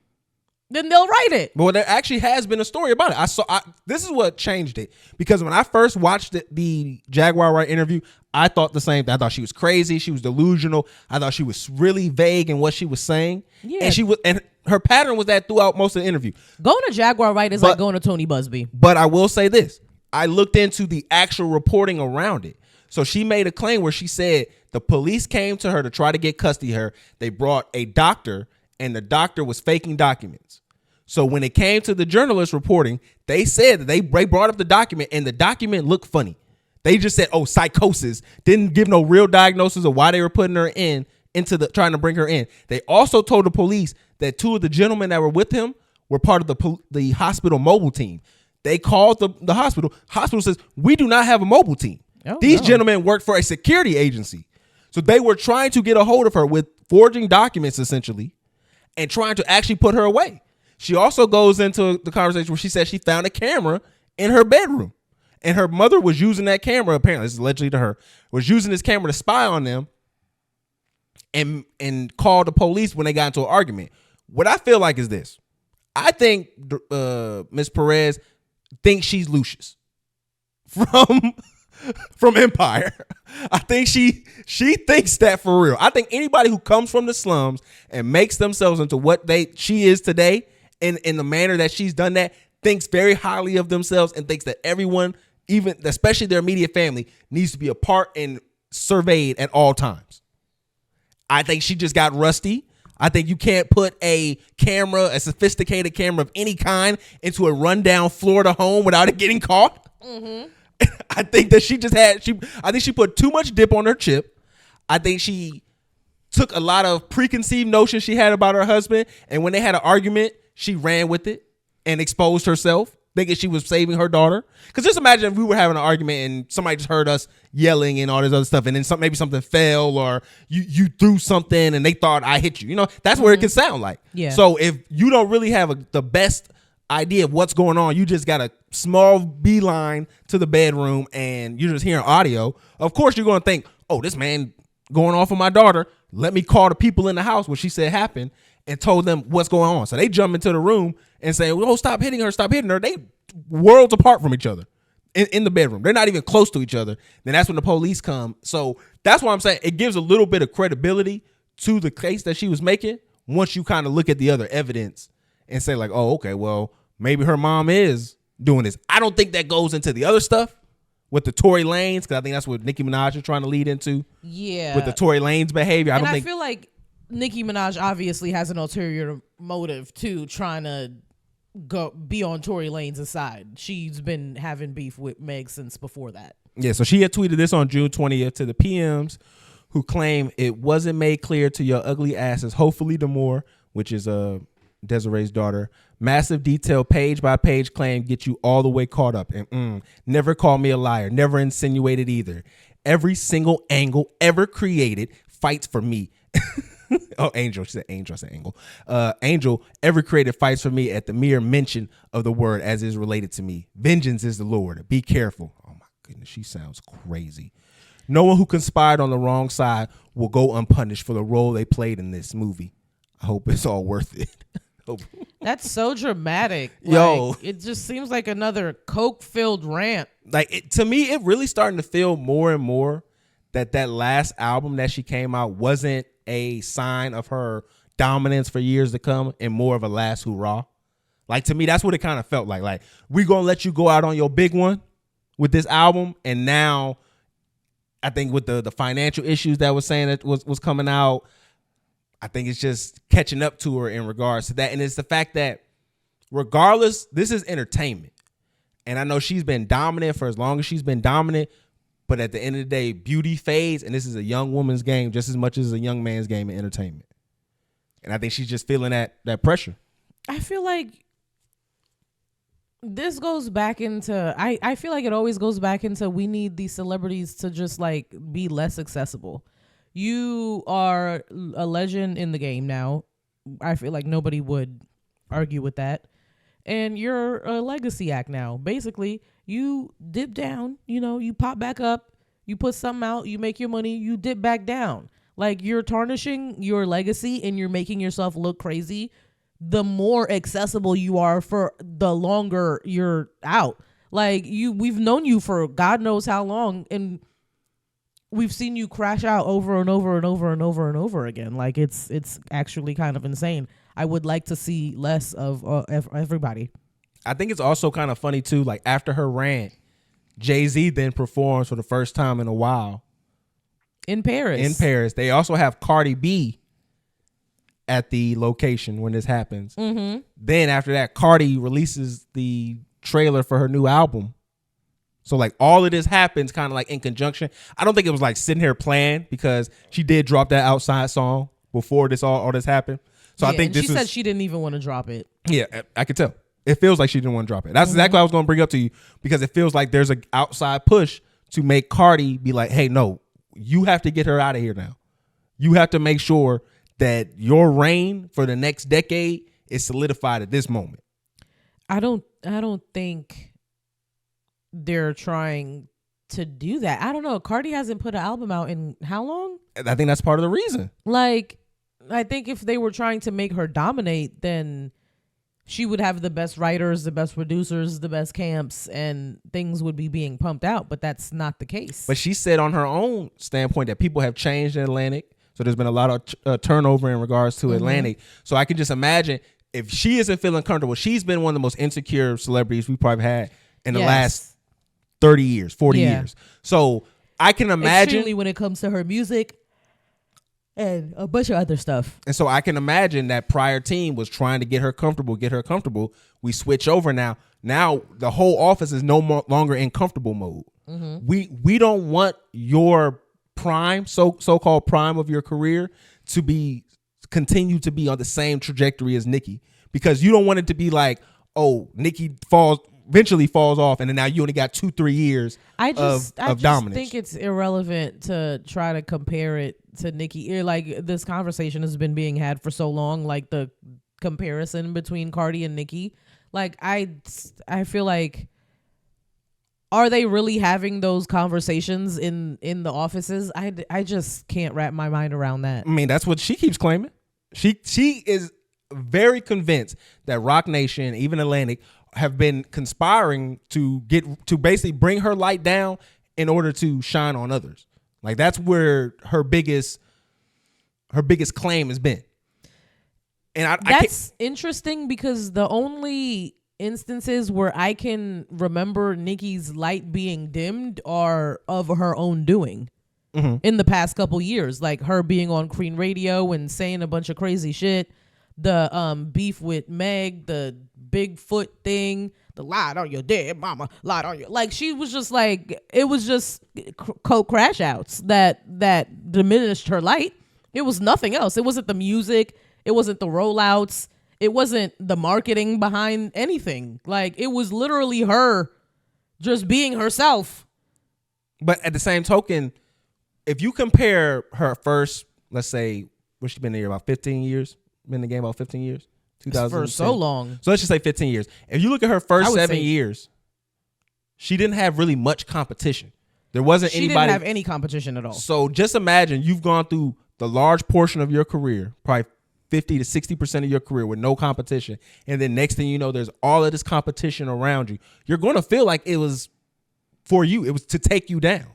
then they'll write it. Well, there actually has been a story about it. This is what changed it. Because when I first watched the Jaguar Wright interview, I thought the same thing. I thought she was crazy. She was delusional. I thought she was really vague in what she was saying. Yeah. And her pattern was that throughout most of the interview. Going to Jaguar Wright is like going to Tony Busby. But I will say this. I looked into the actual reporting around it. So she made a claim where she said the police came to her to try to get custody of her. They brought a doctor, and the doctor was faking documents. So when it came to the journalist reporting, they said that they brought up the document, and the document looked funny. They just said, oh, psychosis. Didn't give no real diagnosis of why they were putting her trying to bring her in. They also told the police that 2 of the gentlemen that were with him were part of the hospital mobile team. They called the hospital. Hospital says, we do not have a mobile team. Oh, These gentlemen worked for a security agency. So they were trying to get a hold of her with forging documents, essentially, and trying to actually put her away. She also goes into the conversation where she said she found a camera in her bedroom. And her mother was using that camera, apparently, this is allegedly to her, was using this camera to spy on them and called the police when they got into an argument. What I feel like is this. I think Miss Perez thinks she's Lucius from Empire. I think she thinks that for real. I think anybody who comes from the slums and makes themselves into what she is today in the manner that she's done that, thinks very highly of themselves and thinks that everyone, even especially their immediate family, needs to be a part and surveyed at all times. I think she just got rusty. I think you can't put a sophisticated camera of any kind into a rundown Florida home without it getting caught. Mm-hmm. I think that I think she put too much dip on her chip. I think she took a lot of preconceived notions she had about her husband, and when they had an argument, she ran with it and exposed herself, thinking she was saving her daughter. Because just imagine if we were having an argument and somebody just heard us yelling and all this other stuff, and then maybe something fell, or you threw something and they thought I hit you. You know, that's where it can sound like. Yeah. So if you don't really have the best idea of what's going on, you just got a small beeline to the bedroom and you're just hearing audio, of course you're going to think, oh, this man going off on my daughter, let me call the people in the house, what she said happened, and told them what's going on. So they jump into the room and say, oh, stop hitting her. They worlds apart from each other in the bedroom. They're not even close to each other. Then that's when the police come. So that's why I'm saying it gives a little bit of credibility to the case that she was making once you kind of look at the other evidence and say like, oh, okay, well, maybe her mom is doing this. I don't think that goes into the other stuff with the Tory Lanez, because I think that's what Nicki Minaj is trying to lead into. Yeah. With the Tory Lanez behavior. I feel like Nicki Minaj obviously has an ulterior motive too, trying to be on Tory Lanez' side. She's been having beef with Meg since before that. Yeah, so she had tweeted this on June 20th to the PMs who claim it wasn't made clear to your ugly asses. Hopefully Demore, which is Desiree's daughter, massive detail page by page claim get you all the way caught up, and never call me a liar, never insinuated either. Every single angle ever created fights for me. Oh, Angel. She said Angel. I said Angle. Angel ever created fights for me at the mere mention of the word as is related to me. Vengeance is the Lord. Be careful. Oh my goodness, she sounds crazy. No one who conspired on the wrong side will go unpunished for the role they played in this movie. I hope it's all worth it. That's so dramatic. Yo, like, it just seems like another coke-filled rant. Like to me, it really starting to feel more and more that last album that she came out wasn't a sign of her dominance for years to come and more of a last hurrah. Like to me, that's what it kind of felt like. Like we gonna let you go out on your big one with this album, and now I think with the financial issues that was saying that was coming out, I think it's just catching up to her in regards to that. And it's the fact that regardless, this is entertainment. And I know she's been dominant for as long as she's been dominant, but at the end of the day, beauty fades, and this is a young woman's game just as much as a young man's game in entertainment. And I think she's just feeling that pressure. I feel like this goes back into, I feel like it always goes back into we need these celebrities to just like be less accessible. You are a legend in the game now. I feel like nobody would argue with that. And you're a legacy act now. Basically, you dip down, you pop back up, you put something out, you make your money, you dip back down. Like you're tarnishing your legacy and you're making yourself look crazy. The more accessible you are for the longer you're out. Like we've known you for God knows how long, and we've seen you crash out over and over and over and over and over again. Like it's actually kind of insane. I would like to see less of everybody. I think it's also kind of funny too. Like after her rant, Jay-Z then performs for the first time in a while in Paris. They also have Cardi B at the location when this happens. Mm-hmm. Then after that, Cardi releases the trailer for her new album. So like all of this happens kind of like in conjunction. I don't think it was like sitting here planned, because she did drop that Outside song before this all this happened. So I think she said she didn't even want to drop it. Yeah, I could tell. It feels like she didn't want to drop it. That's exactly what I was going to bring up to you, because it feels like there's an outside push to make Cardi be like, hey, no, you have to get her out of here now. You have to make sure that your reign for the next decade is solidified at this moment. I don't think they're trying to do that. I don't know. Cardi hasn't put an album out in how long? I think that's part of the reason. Like, I think if they were trying to make her dominate, then she would have the best writers, the best producers, the best camps, and things would be being pumped out. But that's not the case. But she said on her own standpoint that people have changed in Atlantic. So there's been a lot of turnover in regards to Atlantic. So I can just imagine if she isn't feeling comfortable, she's been one of the most insecure celebrities we probably had in the last 30 years, 40 years. So I can imagine. Extremely when it comes to her music and a bunch of other stuff. And so I can imagine that prior team was trying to get her comfortable. We switch over now. Now the whole office is no longer in comfortable mode. We don't want your prime, so-called prime of your career to continue to be on the same trajectory as Nicki, because you don't want it to be like, oh, Nicki eventually falls off, and then now you only got 2-3 years of dominance. I think it's irrelevant to try to compare it to Nicki. Like, this conversation has been being had for so long, like the comparison between Cardi and Nicki. Like, I feel like, are they really having those conversations in the offices? I just can't wrap my mind around that. I mean, that's what she keeps claiming. She is very convinced that Roc Nation, even Atlantic, have been conspiring to basically bring her light down in order to shine on others. Like, that's where her biggest claim has been. And that's interesting, because the only instances where I can remember Nicki's light being dimmed are of her own doing in the past couple years, like her being on Queen Radio and saying a bunch of crazy shit, the beef with Meg, the Bigfoot thing, the lied on your dead mama, lied on your, like, she was just like, it was just crash outs that diminished her light. It was nothing else. It wasn't the music, it wasn't the rollouts, it wasn't the marketing behind anything. Like, it was literally her just being herself. But at the same token, if you compare her first, let's say, what's she been there, about 15 years? Been in the game about 15 years? 2010. For so long. So let's just say 15 years. If you look at her first 7 years, she didn't have really much competition. There wasn't anybody. She didn't have any competition at all. So just imagine you've gone through the large portion of your career, probably 50 to 60% of your career with no competition. And then next thing you know, there's all of this competition around you. You're going to feel like it was for you. It was to take you down.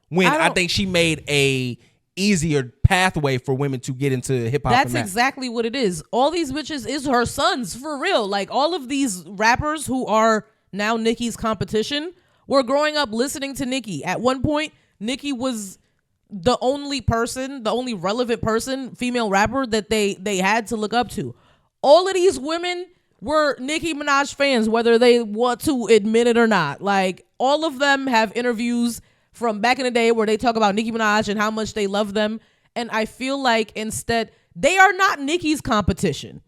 When I think she made a easier pathway for women to get into hip hop. That's exactly what it is. All these bitches is her sons, for real. Like, all of these rappers who are now Nicki's competition were growing up listening to Nicki. At one point, Nicki was the only relevant person, female rapper, that they had to look up to. All of these women were Nicki Minaj fans, whether they want to admit it or not. Like, all of them have interviews from back in the day where they talk about Nicki Minaj and how much they love them. And I feel like instead, they are not Nicki's competition.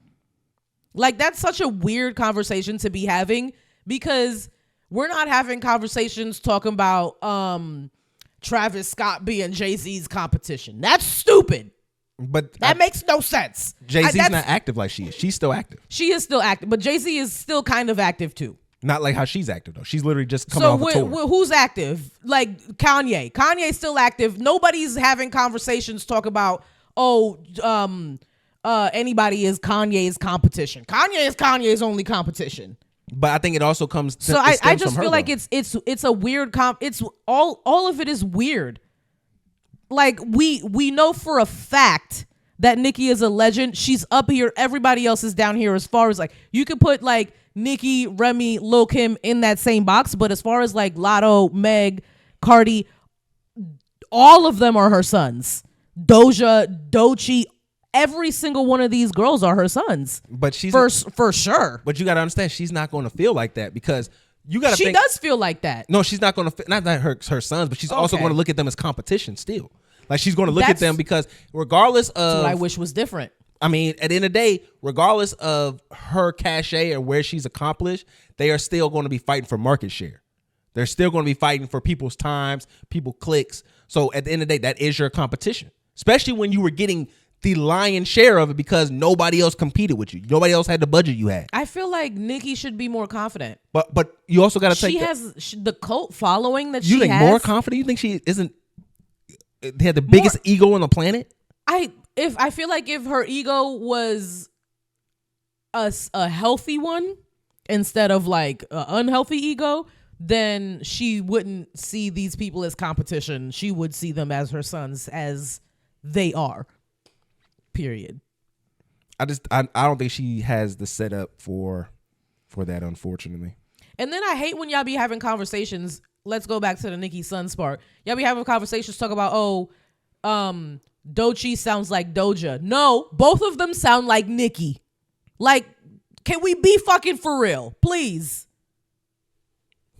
Like, that's such a weird conversation to be having, because we're not having conversations talking about Travis Scott being Jay-Z's competition. That's stupid. But that makes no sense. Jay-Z's not active like she is. She's still active. She is still active, but Jay-Z is still kind of active too. Not like how she's active though. She's literally just coming off a tour. Who's active? Like Kanye. Kanye's still active. Nobody's having conversations talk about, anybody is Kanye's competition. Kanye is Kanye's only competition. But I think it also comes to, so I just feel like it's a weird it's all of it is weird. Like, we know for a fact that Nicki is a legend. She's up here, everybody else is down here. As far as, like, you could put like Nicki, Remy, Lil Kim in that same box, but as far as like Lotto, Meg, Cardi, all of them are her sons. Doja, Doechii, every single one of these girls are her sons. But she's for sure. But you got to understand, she's not going to feel like that, because you got to. She does feel like that. No, she's not going to. Not that her sons, but she's also going to look at them as competition still. Like, she's going to look at them because regardless of. That's what I wish was different. I mean, at the end of the day, regardless of her cachet or where she's accomplished, they are still going to be fighting for market share. They're still going to be fighting for people's times, people clicks. So at the end of the day, that is your competition, especially when you were getting the lion's share of it because nobody else competed with you. Nobody else had the budget you had. I feel like Nicki should be more confident. But you also got to take. She has the cult following that you think more confident? You think she isn't? They had the biggest ego on the planet. I feel like if her ego was a healthy one instead of like an unhealthy ego, then she wouldn't see these people as competition. She would see them as her sons, as they are. Period. I don't think she has the setup for that, unfortunately. And then I hate when y'all be having conversations. Let's go back to the Nicki Sons part. Y'all be having conversations talk about, Doechii sounds like Doja. No, both of them sound like Nicki. Like, can we be fucking for real, please?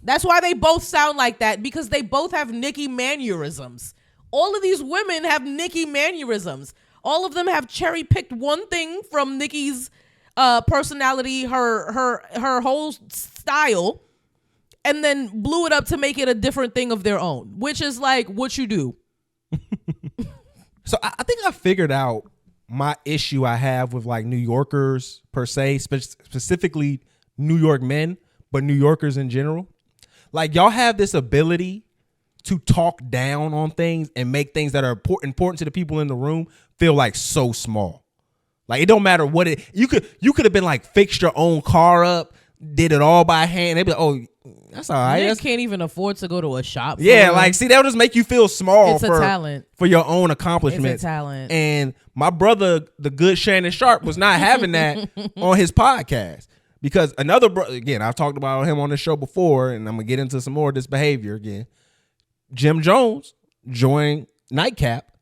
That's why they both sound like that, because they both have Nicki mannerisms. All of these women have Nicki mannerisms. All of them have cherry picked one thing from Nicki's personality, her whole style, and then blew it up to make it a different thing of their own, which is like what you do. So I think I figured out my issue I have with like New Yorkers per se, specifically New York men, but New Yorkers in general. Like, y'all have this ability to talk down on things and make things that are important to the people in the room feel like so small. Like, it don't matter what you could have been like, fixed your own car up, did it all by hand. They'd be like, oh, that's all right. Nick can't even afford to go to a shop. Yeah, like, see, that'll just make you feel small It's a talent. For your own accomplishments. It's a talent. And my brother, the good Shannon Sharpe, was not having that on his podcast. Because another brother, again, I've talked about him on the show before, and I'm going to get into some more of this behavior again. Jim Jones joined Nightcap,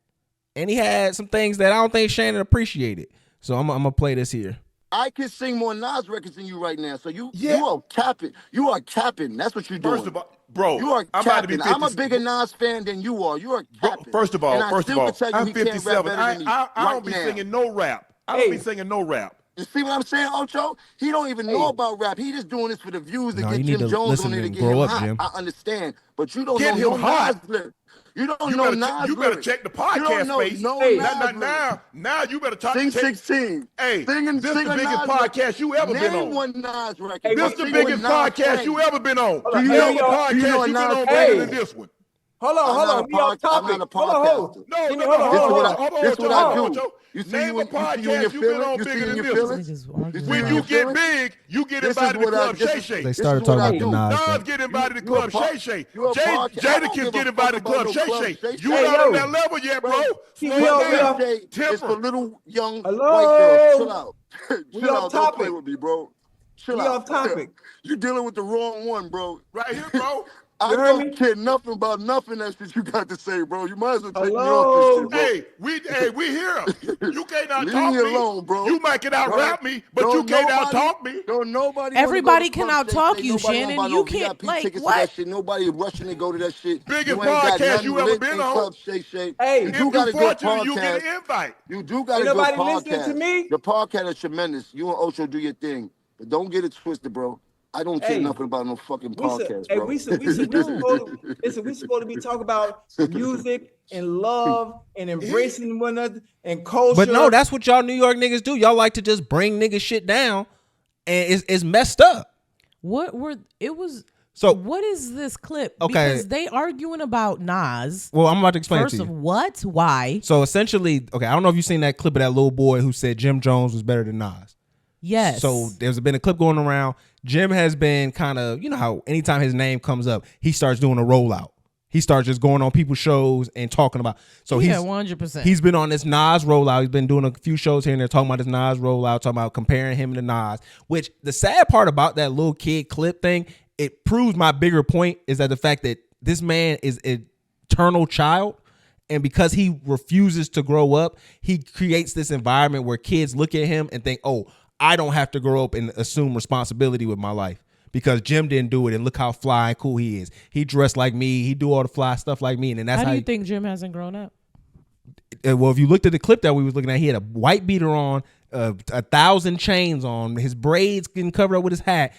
and he had some things that I don't think Shannon appreciated. So I'm going to play this here. I can sing more Nas records than you right now. So you are capping. You are capping. That's what you're doing. First of all, bro, you are I'm about to be capping. I'm a bigger Nas fan than you are. You are capping. First of all, I'm 57. I don't be singing no rap. I don't be singing no rap. You see what I'm saying, Ocho? He don't even know about rap. He just doing this for the views to get Jim Jones on there to get him hot. I understand, but you don't know Nas lyrics. You don't know Nas. You better check the podcast space. Now you better talk. Sing 16. Hey, this the biggest podcast you ever been on. Name one Nas record. This the biggest podcast you ever been on. Do you know the podcast you been on better than this one? Hold on. We off topic. I'm not a podcaster. No. This is what I do. You name a podcast you been on bigger than this one. When you get big, you get invited to Club Shay Shay. They started talking about the Nas. Nas get invited to Club Shay Shay. Jadakiss get invited to Club Shay Shay. You not on that level yet, bro. It's for little young white girls. Chill out. Chill out. Don't play with me, bro. Chill out. We off topic. You dealing with the wrong one, bro. Right here, bro. I don't care nothing about nothing that shit you got to say, bro. You might as well take me off this shit, bro. We here. You can't out Leave talk me alone, bro. You might can out rap me, but you can't out talk me. Don't nobody. Everybody can out talk you, Shannon. You can't like what? Nobody rushing to go to that shit. Biggest podcast you ever been on. Hey, you do got a good podcast. You get an invite. You do got a good podcast. Nobody listening to me. The podcast is tremendous. You and Ocho do your thing, but don't get it twisted, bro. I don't care nothing about no fucking podcast, bro. We supposed to be talking about music and love and embracing one another and culture. But no, that's what y'all New York niggas do. Y'all like to just bring niggas shit down, and it's messed up. What is this clip? Okay. Because they arguing about Nas. Well, I'm about to explain First it to you. What? Why? So essentially, okay, I don't know if you've seen that clip of that little boy who said Jim Jones was better than Nas. Yes. So there's been a clip going around. Jim has been kind of, you know how anytime his name comes up, he starts doing a rollout. He starts just going on people's shows and talking about. So yeah, 100%. He's been on this Nas rollout. He's been doing a few shows here and there talking about this Nas rollout, talking about comparing him to Nas. Which the sad part about that little kid clip thing, it proves my bigger point is that the fact that this man is an eternal child. And because he refuses to grow up, he creates this environment where kids look at him and think, oh, I don't have to grow up and assume responsibility with my life because Jim didn't do it. And look how fly and cool he is. He dressed like me. He do all the fly stuff like me. And that's how do you think Jim hasn't grown up? Well, if you looked at the clip that we was looking at, he had a white beater on, 1,000 chains on, his braids getting covered up with his hat,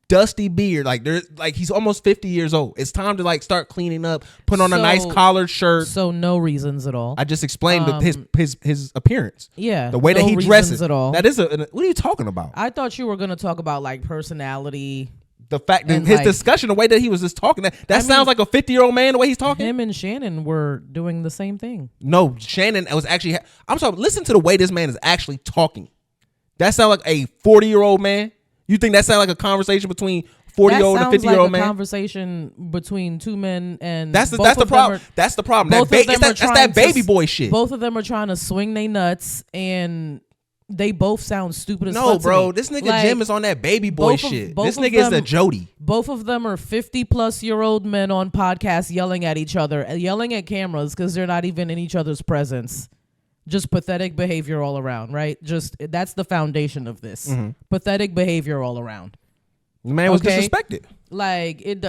dusty beard. Like he's almost 50 years old. It's time to like start cleaning up, put on a nice collared shirt. So no reasons at all. I just explained his appearance. Yeah, the way that he dresses at all. That is what are you talking about? I thought you were going to talk about like personality. The fact that his discussion, the way that he was just talking, that sounds like a 50-year-old man. The way he's talking. Him and Shannon were doing the same thing. No, Shannon was actually. I'm sorry. Listen to the way this man is actually talking. That sounds like a 40-year-old man. You think that sounds like a conversation between 40-year-old and 50-year-old man? Conversation between two men, and that's the problem. That's the problem. That's that baby boy shit. Both of them are trying to swing their nuts, and they both sound stupid as fuck. No, bro, this nigga Jim is on that baby boy shit. This nigga is the Jody. Both of them are 50-plus-year-old men on podcasts yelling at each other, yelling at cameras because they're not even in each other's presence. Just pathetic behavior all around, right? Just that's the foundation of this. Mm-hmm. Pathetic behavior all around. The man was disrespected. Like it.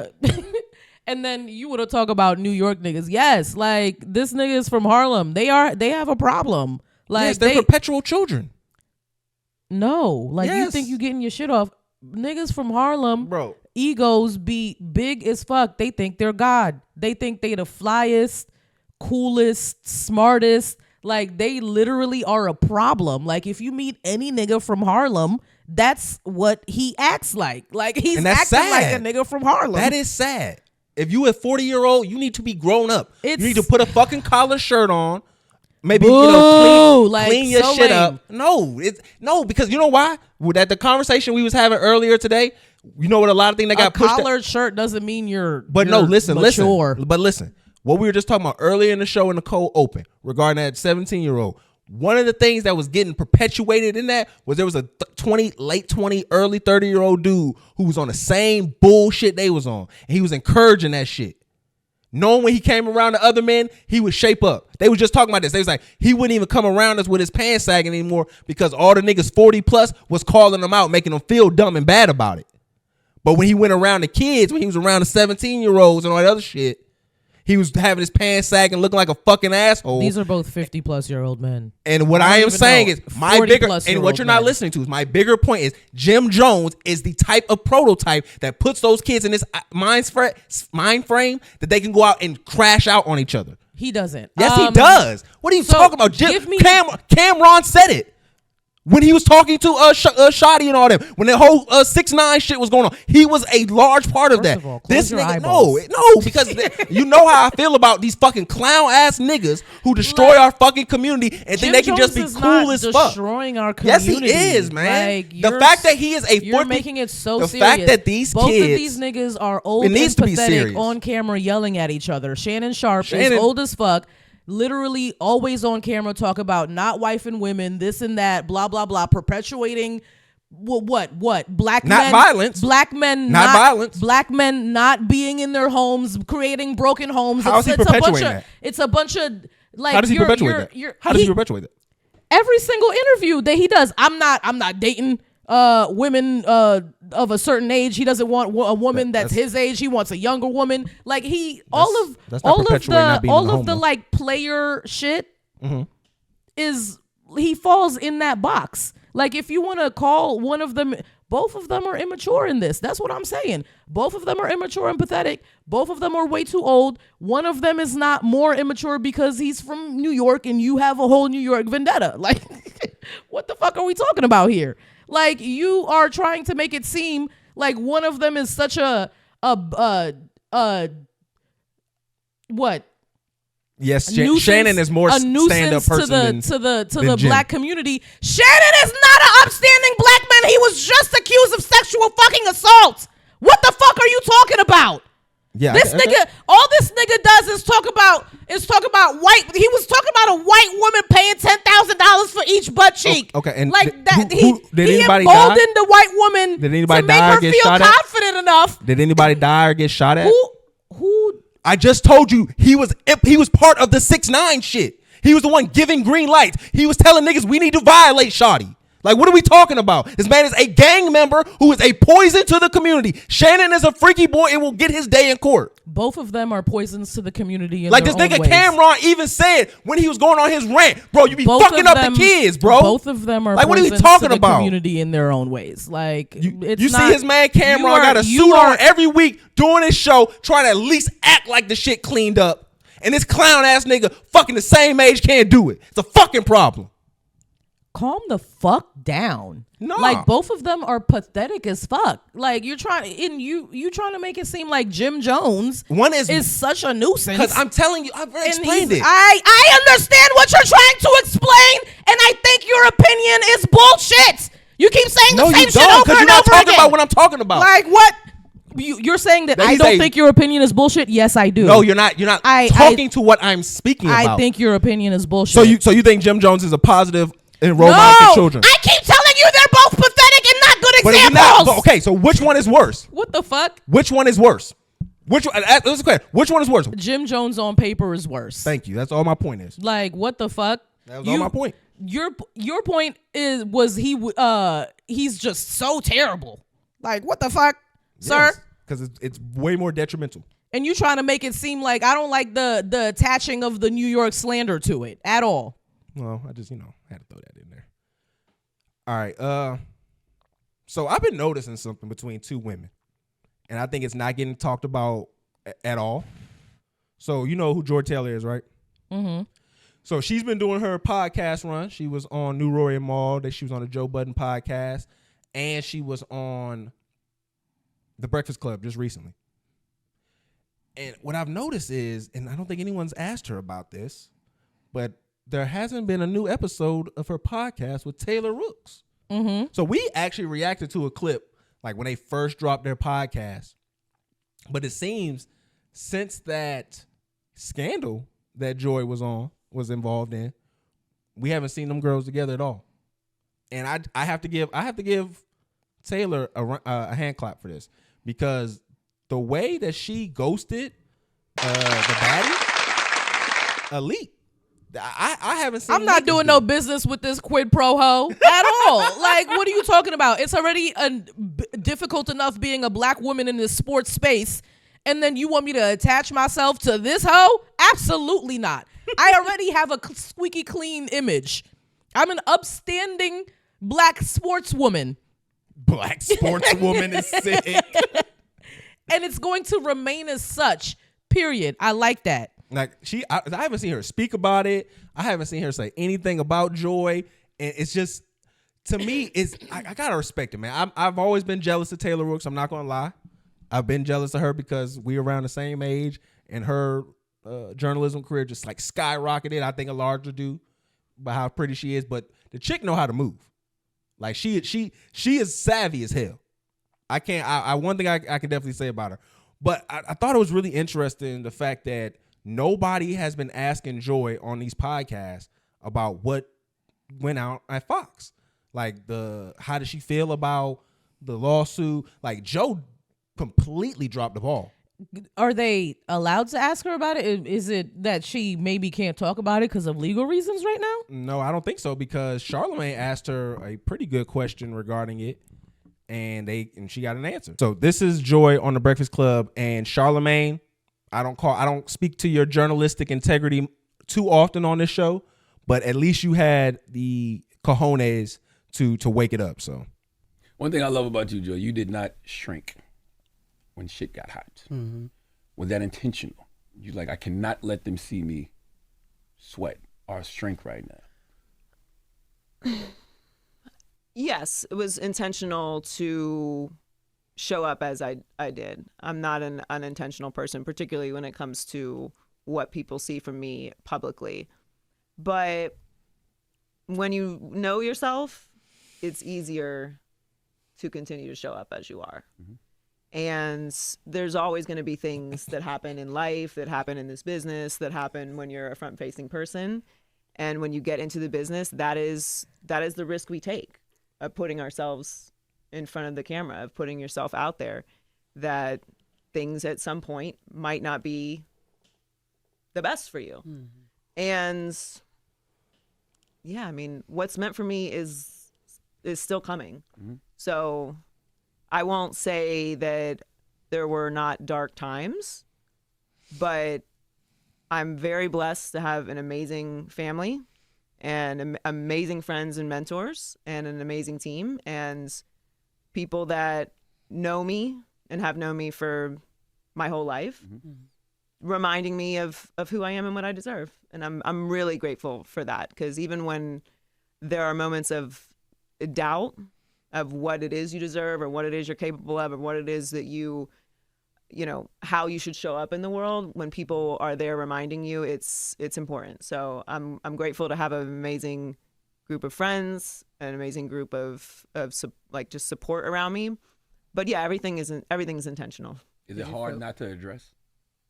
And then you would have talked about New York niggas. Yes, like this nigga is from Harlem. They have a problem. Like yes, they're perpetual children. No, like you think you getting your shit off. Niggas from Harlem, bro. Egos be big as fuck. They think they're God. They think they the flyest, coolest, smartest. Like they literally are a problem. Like if you meet any nigga from Harlem, that's what he acts like. Like he's acting sad. like a nigga from Harlem. That is sad. If you a 40-year-old, you need to be grown up. You need to put a fucking collar shirt on. Maybe clean your shit up. No, because you know why? That the conversation we was having earlier today. You know what? A lot of things that got pushed. A collared shirt doesn't mean you're. But you're listen. But listen. What we were just talking about earlier in the show in the cold open regarding that 17-year-old. One of the things that was getting perpetuated in that was there was a late 20, early 30-year-old dude who was on the same bullshit they was on. And he was encouraging that shit. Knowing when he came around the other men, he would shape up. They was just talking about this. They was like, he wouldn't even come around us with his pants sagging anymore because all the niggas 40 plus was calling him out, making them feel dumb and bad about it. But when he went around the kids, when he was around the 17-year-olds and all that other shit, he was having his pants sagging, looking like a fucking asshole. These are both 50-plus-year-old men. And what I am saying is my bigger, and what you're not listening to is my bigger point is Jim Jones is the type of prototype that puts those kids in this mind frame that they can go out and crash out on each other. He doesn't. Yes, he does. What are you talking about? Cameron said it. When he was talking to Shotty and all them, when the whole 6ix9ine shit was going on, he was a large part of that. This nigga, no, because you know how I feel about these fucking clown ass niggas who destroy our fucking community and think they can just be cool as fuck. Destroying our community. Yes, he is, man. Like, the fact that he is you're making it so serious. The fact that these both kids, of these niggas are old and pathetic on camera yelling at each other. Shannon Sharpe is old as fuck. Literally always on camera talk about not wifing women, this and that, blah, blah, blah, perpetuating what? Black men. Not violence. Black men. Not violence. Black men not being in their homes, creating broken homes. How is he perpetuating that? It's a bunch of like. How does he perpetuate that? How does he perpetuate that? Every single interview that he does, I'm not dating women of a certain age. He doesn't want a woman that's his age. He wants a younger woman. Like all of the like player shit is he falls in that box. Like if you want to call one of them, both of them are immature in this. That's what I'm saying. Both of them are immature and pathetic. Both of them are way too old. One of them is not more immature because he's from New York and you have a whole New York vendetta. Like what the fuck are we talking about here? Like you are trying to make it seem like one of them is such a what? Yes, Shannon is more stand-up person to the black community. Shannon is not an upstanding black man. He was just accused of sexual fucking assault. What the fuck are you talking about? Yeah, nigga, all this nigga does is talk about white. He was talking about a white woman paying $10,000 for each butt cheek. Okay, and like that, did anybody emboldened the white woman. Did anybody to make die her or get feel shot confident enough? Did anybody die or get shot at? Who? I just told you he was part of the 6ix9ine shit. He was the one giving green lights. He was telling niggas we need to violate Shotty. Like, what are we talking about? This man is a gang member who is a poison to the community. Shannon is a freaky boy and will get his day in court. Both of them are poisons to the community in like their this nigga own ways. Cameron even said when he was going on his rant, bro, you be fucking up the kids, bro. Both of them are like, what are we poisons talking to the about? Community in their own ways. Like, you see his man Cameron got a suit on every week doing his show, trying to at least act like the shit cleaned up. And this clown ass nigga fucking the same age can't do it. It's a fucking problem. Calm the fuck down. No, like both of them are pathetic as fuck. Like you're trying to make it seem like Jim Jones is such a nuisance. Because I'm telling you, I've explained it. I understand what you're trying to explain, and I think your opinion is bullshit. You keep saying the same shit over and over again. You're not talking about what I'm talking about. Like what? You're saying that I don't think your opinion is bullshit? Yes, I do. No, you're not. You're not talking to what I'm speaking about. I think your opinion is bullshit. So you think Jim Jones is a positive and role model for children? I keep telling you they're both pathetic and not good examples. Okay, so which one is worse? What the fuck? Which one is worse? Which one is worse? Jim Jones on paper is worse. Thank you. That's all my point is. Like what the fuck? That was all my point. Your point he's just so terrible. Like, what the fuck, sir? Because it's way more detrimental. And you trying to make it seem like I don't like the attaching of the New York slander to it at all. Well, I just, had to throw that in there. All right. So I've been noticing something between two women, and I think it's not getting talked about at all. So you know who Joy Taylor is, right? Mm-hmm. So she's been doing her podcast run. She was on New Roy Mall. She was on the Joe Budden podcast, and she was on The Breakfast Club just recently. And what I've noticed is, and I don't think anyone's asked her about this, but there hasn't been a new episode of her podcast with Taylor Rooks. Mm-hmm. So we actually reacted to a clip like when they first dropped their podcast. But it seems since that scandal that Joy was involved in, we haven't seen them girls together at all. And I have to give Taylor a hand clap for this, because the way that she ghosted the baddie, elite. I haven't seen. I'm not doing no business with this quid pro ho at all. Like, what are you talking about? It's already difficult enough being a black woman in this sports space, and then you want me to attach myself to this hoe? Absolutely not. I already have a squeaky clean image. I'm an upstanding black sportswoman. Black sportswoman is sick. And it's going to remain as such, period. I like that. Like I haven't seen her speak about it. I haven't seen her say anything about Joy. And it's just, to me, I gotta respect it, man. I've always been jealous of Taylor Rooks. I'm not gonna lie. I've been jealous of her because we're around the same age, and her journalism career just like skyrocketed. I think a larger do by how pretty she is, but the chick know how to move. Like she is savvy as hell. One thing I can definitely say about her. But I thought it was really interesting, the fact that nobody has been asking Joy on these podcasts about what went out at Fox. Like how does she feel about the lawsuit? Like Joe completely dropped the ball. Are they allowed to ask her about it? Is it that she maybe can't talk about it because of legal reasons right now? No, I don't think so, because Charlamagne asked her a pretty good question regarding it. And she got an answer. So this is Joy on The Breakfast Club, and Charlamagne, I don't speak to your journalistic integrity too often on this show, but at least you had the cojones to wake it up. So one thing I love about you, Joy, you did not shrink when shit got hot. Mm-hmm. Was that intentional? You like, I cannot let them see me sweat or shrink right now. Yes, it was intentional to show up as I did. I'm not an unintentional person, particularly when it comes to what people see from me publicly. But when you know yourself, it's easier to continue to show up as you are. Mm-hmm. And there's always going to be things that happen in life, that happen in this business, that happen when you're a front-facing person. And when you get into the business, that is the risk we take. Of putting ourselves in front of the camera, of putting yourself out there, that things at some point might not be the best for you. Mm-hmm. And yeah, I mean, what's meant for me is still coming. Mm-hmm. So I won't say that there were not dark times, but I'm very blessed to have an amazing family and amazing friends and mentors and an amazing team and people that know me and have known me for my whole life, mm-hmm. reminding me of who I am and what I deserve. And I'm really grateful for that, because even when there are moments of doubt of what it is you deserve or what it is you're capable of or what it is that you know, how you should show up in the world, when people are there reminding you, it's important. So I'm grateful to have an amazing group of friends, an amazing group of like just support around me. But yeah, everything's intentional. Is it hard not to address?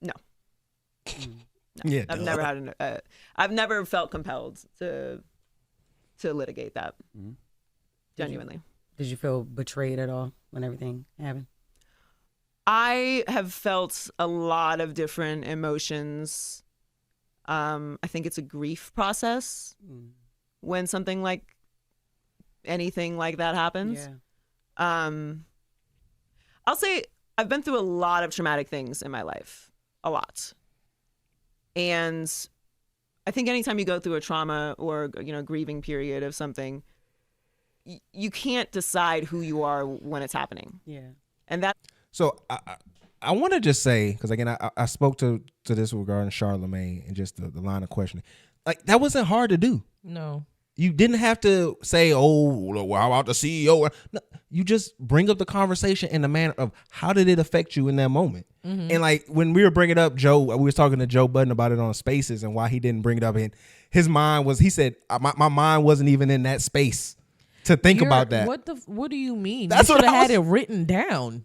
No. No. Yeah. I've never felt compelled to litigate that. Mm-hmm. Genuinely. Did you feel betrayed at all when everything happened? I have felt a lot of different emotions. I think it's a grief process when something like anything like that happens. Yeah. I'll say I've been through a lot of traumatic things in my life. A lot. And I think anytime you go through a trauma or, grieving period of something, you can't decide who you are when it's happening. Yeah. And that. So I want to just say, because again, I spoke to this regarding Charlemagne and just the line of questioning. Like, that wasn't hard to do. No. You didn't have to say, oh, well, how about the CEO? No, you just bring up the conversation in the manner of how did it affect you in that moment? Mm-hmm. And like when we were bringing up Joe, we was talking to Joe Budden about it on Spaces and why he didn't bring it up. And his mind was, he said, my mind wasn't even in that space to think about that. What do you mean? That's you what should I have had it written down.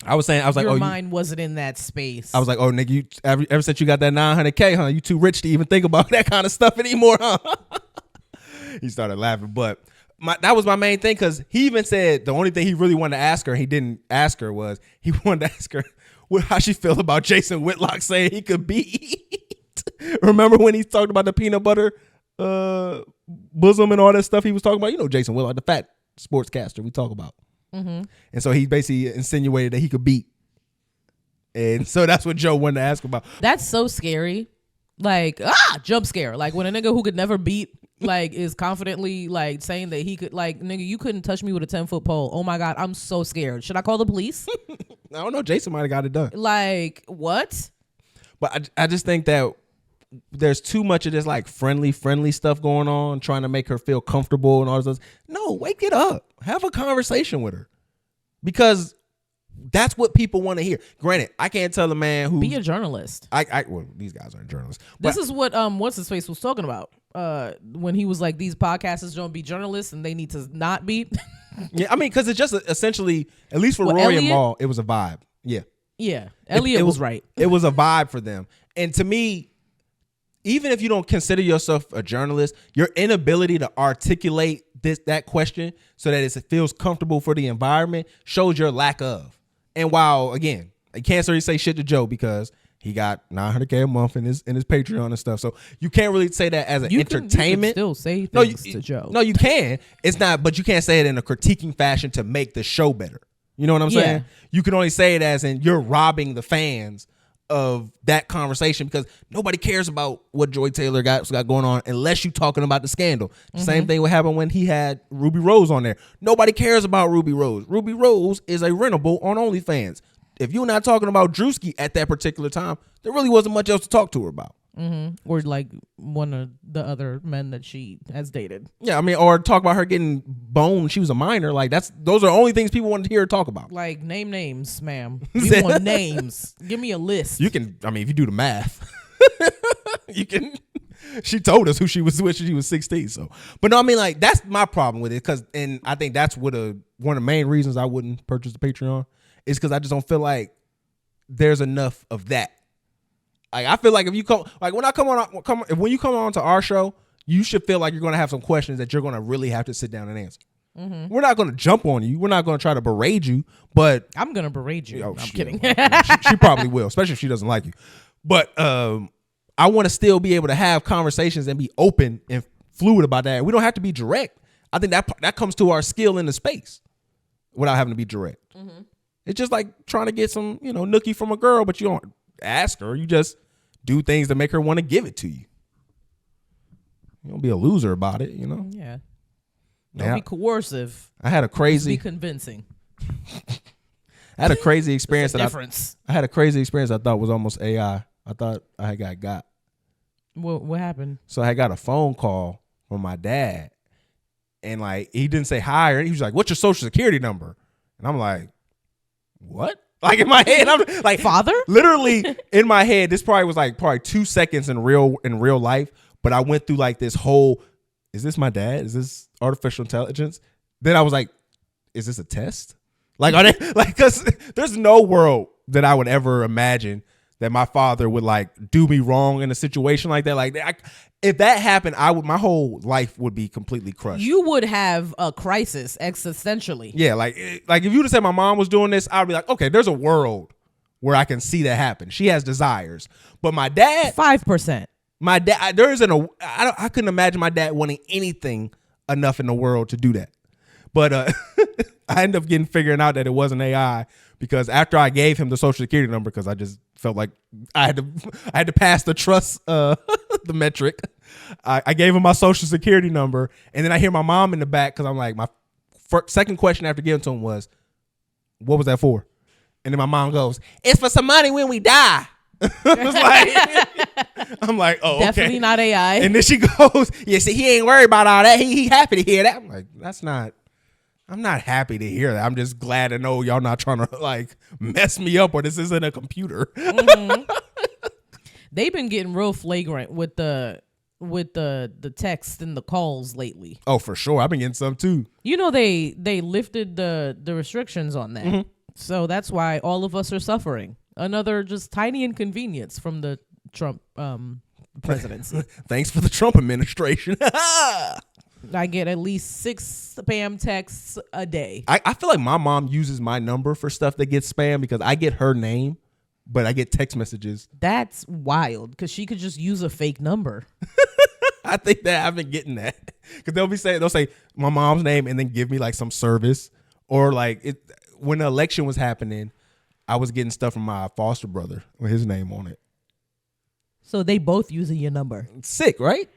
I was like, your mind wasn't in that space. I was like, oh, nigga, you ever since you got that $900K, huh? You too rich to even think about that kind of stuff anymore, huh? He started laughing, but that was my main thing, because he even said the only thing he really wanted to ask her, he didn't ask her, was he wanted to ask her how she feel about Jason Whitlock saying he could beat. Remember when he talked about the peanut butter bosom and all that stuff he was talking about? You know Jason Whitlock, the fat sportscaster we talk about. Mm-hmm. And so he basically insinuated that he could beat. And so that's what Joe wanted to ask about. That's so scary. Like, jump scare. Like when a nigga who could never beat is confidently saying that he could, nigga, you couldn't touch me with a 10-foot pole. Oh my God, I'm so scared. Should I call the police? I don't know. Jason might have got it done. Like, what? But I just think that there's too much of this friendly stuff going on, trying to make her feel comfortable and all this. No, wake it up. Have a conversation with her, because that's what people want to hear. Granted, I can't tell a man who be a journalist. Well, these guys aren't journalists. This is what what's his face was talking about when he was like, these podcasters don't be journalists and they need to not be. Yeah, I mean, because it's just essentially, at least for Rory and Maul, it was a vibe. Yeah, Elliot was right. It was a vibe for them, and to me, even if you don't consider yourself a journalist, your inability to articulate that question so that it feels comfortable for the environment shows your lack of. And while, again, I can't really say shit to Joe because he got $900K a month in his Patreon and stuff, so you can't really say that as an entertainment. You can still say things to Joe. No, you can. It's not, but you can't say it in a critiquing fashion to make the show better. You know what I'm saying? You can only say it as in you're robbing the fans of that conversation, because nobody cares about what Joy Taylor got going on unless you're talking about the scandal. Mm-hmm. Same thing would happen when he had Ruby Rose on there. Nobody cares about Ruby Rose. Ruby Rose is a rentable on OnlyFans. If you're not talking about Drewski at that particular time, there really wasn't much else to talk to her about. Mm-hmm. Or like one of the other men that she has dated. Yeah, I mean, or talk about her getting boned. She was a minor. Like those are the only things people wanted to hear her talk about. Like, name names, ma'am. We want names. Give me a list. You can. I mean, if you do the math, you can. She told us who she was when she was 16. So, but no, I mean, like, that's my problem with it. And I think that's what one of the main reasons I wouldn't purchase the Patreon is because I just don't feel like there's enough of that. Like, I feel like if you come, like when you come on to our show, you should feel like you're going to have some questions that you're going to really have to sit down and answer. Mm-hmm. We're not going to jump on you. We're not going to try to berate you, but I'm going to berate you. I'm kidding. She probably will, especially if she doesn't like you. But I want to still be able to have conversations and be open and fluid about that. We don't have to be direct. I think that comes to our skill in the space without having to be direct. Mm-hmm. It's just like trying to get some, nookie from a girl, but you don't ask her. You just do things to make her want to give it to you. You don't be a loser about it, Yeah. Don't be coercive. I had a crazy. Be convincing. I had a crazy experience. I had a crazy experience I thought was almost AI. I thought I had got. What happened? So I got a phone call from my dad, and like he didn't say hi, or he was like, "What's your social security number?" And I'm like, "What?" Like in my head, I'm like, "Father?" Literally in my head, this probably was like 2 seconds in real life. But I went through like this whole, is this my dad? Is this artificial intelligence? Then I was like, is this a test? Like, are they like, because there's no world that I would ever imagine that my father would like do me wrong in a situation like that. Like, if that happened, my whole life would be completely crushed. You would have a crisis existentially. Yeah, like if you would have said my mom was doing this, I'd be like, okay, there's a world where I can see that happen. She has desires, but my dad, 5%. My dad, there isn't I couldn't imagine my dad wanting anything enough in the world to do that. But I ended up figuring out that it wasn't AI because after I gave him the social security number, because I just felt like I had to pass the trust the metric. I gave him my social security number, and then I hear my mom in the back because I'm like, my second question after giving to him was, "What was that for?" And then my mom goes, "It's for some money when we die." I'm like, oh, definitely okay. not AI. And then she goes, "Yeah, see, he ain't worried about all that. He happy to hear that." I'm like, I'm not happy to hear that. I'm just glad to know y'all not trying to like mess me up, or this isn't a computer. Mm-hmm. They've been getting real flagrant with the text and the calls lately. Oh, for sure. I've been getting some too. You know, they lifted the restrictions on that. Mm-hmm. So that's why all of us are suffering. Another just tiny inconvenience from the Trump presidency. Thanks for the Trump administration. I get at least 6 spam texts a day. I feel like my mom uses my number for stuff that gets spam because I get her name, but I get text messages. That's wild because she could just use a fake number. I think that I've been getting that because they'll say my mom's name and then give me like some service, or like when the election was happening, I was getting stuff from my foster brother with his name on it. So they both using your number. Sick, right?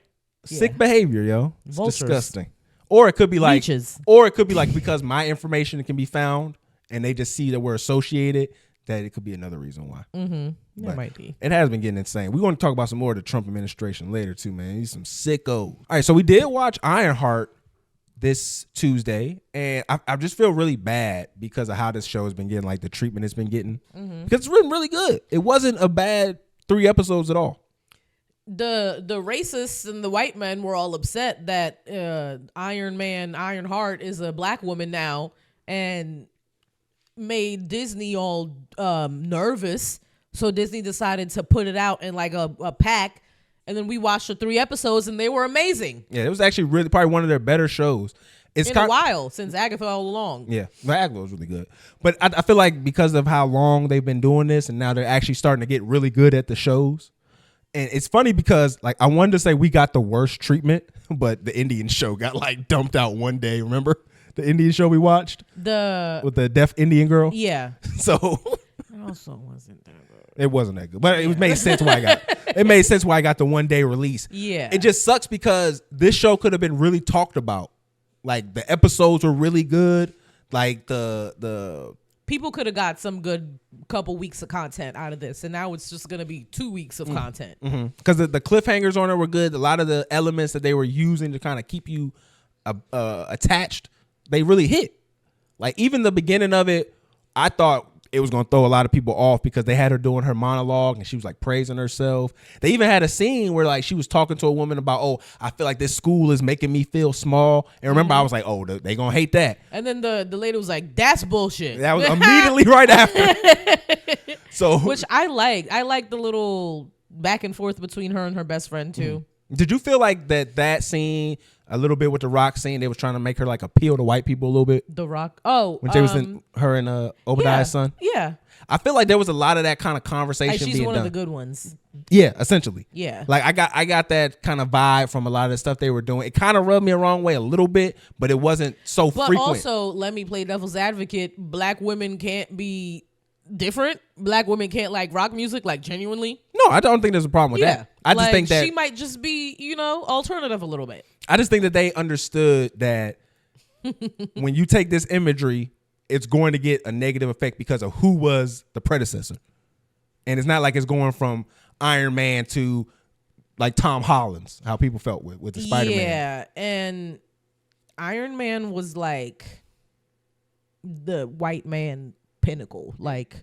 Yeah. Sick behavior, yo. It's Vultures. disgusting. Or it could be like, Leeches. or it could be like because my information can be found and they just see that we're associated, that it could be another reason why. Mm-hmm. But That might be. It has been getting insane. We're going to talk about some more of the Trump administration later too, man. He's some sickos. All right, so we did watch Ironheart this Tuesday, and I just feel really bad because of how this show has been getting, like the treatment it's been getting. Mm-hmm. Because it's been really good. It wasn't a bad 3 episodes at all. The racists and the white men were all upset that Ironheart is a black woman now, and made Disney all nervous. So Disney decided to put it out in like a pack. And then we watched the 3 episodes and they were amazing. Yeah, it was actually really probably one of their better shows. It's in a while, since Agatha all along. Yeah, Agatha was really good. But I feel like because of how long they've been doing this and now they're actually starting to get really good at the shows. And it's funny because like I wanted to say we got the worst treatment, but the Indian show got like dumped out one day. Remember the Indian show we watched? With the deaf Indian girl? Yeah. So it also wasn't that good. It wasn't that good, but it made sense why I got the 1 day release. Yeah. It just sucks because this show could have been really talked about. Like the episodes were really good. Like the people could have got some good couple weeks of content out of this, and now it's just gonna be 2 weeks of content. Because the cliffhangers on it were good. A lot of the elements that they were using to kind of keep you attached, they really hit. Like even the beginning of it, I thought it was going to throw a lot of people off because they had her doing her monologue and she was like praising herself. They even had a scene where like she was talking to a woman about, oh, I feel like this school is making me feel small. And remember, I was like, oh, they going to hate that. And then the lady was like, that's bullshit. That was immediately right after. So, which I like. I like the little back and forth between her and her best friend too. Did you feel like that scene, a little bit with the Rock scene, they was trying to make her like appeal to white people a little bit? The Rock? Oh. When she was in her and Obadiah's son? Yeah. I feel like there was a lot of that kind of conversation she's being one done. of the good ones. Yeah, essentially. Yeah. Like I got that kind of vibe from a lot of the stuff they were doing. It kind of rubbed me the wrong way a little bit, but it wasn't so frequent. But also, let me play devil's advocate. Black women can't be different. Black women can't like rock music, like genuinely. No, I don't think there's a problem with that. I just think that she might just be, alternative a little bit. I just think that they understood that when you take this imagery, it's going to get a negative effect because of who was the predecessor. And it's not like it's going from Iron Man to like Tom Holland's, how people felt with the Spider-Man. Yeah, and Iron Man was like the white man pinnacle. Like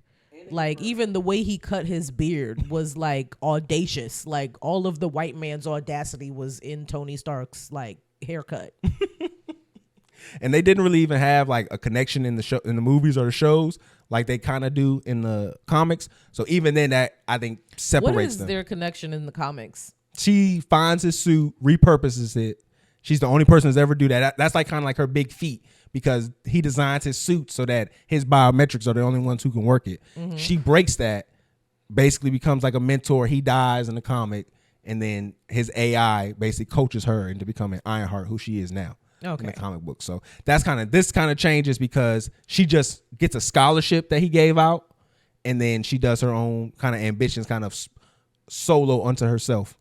even the way he cut his beard was like audacious. Like all of the white man's audacity was in Tony Stark's like haircut. And they didn't really even have like a connection in the show, in the movies or the shows, like they kind of do in the comics. So even then, that I think separates What is them. their connection in the comics? She finds his suit, repurposes it. She's the only person that's ever do that. That's like kind of like her big feat because he designs his suit so that his biometrics are the only ones who can work it. Mm-hmm. She breaks that, basically becomes like a mentor. He dies in the comic, and then his AI basically coaches her into becoming Ironheart, who she is now. in the comic book. So this kind of changes because she just gets a scholarship that he gave out, and then she does her own kind of ambitions, kind of solo unto herself.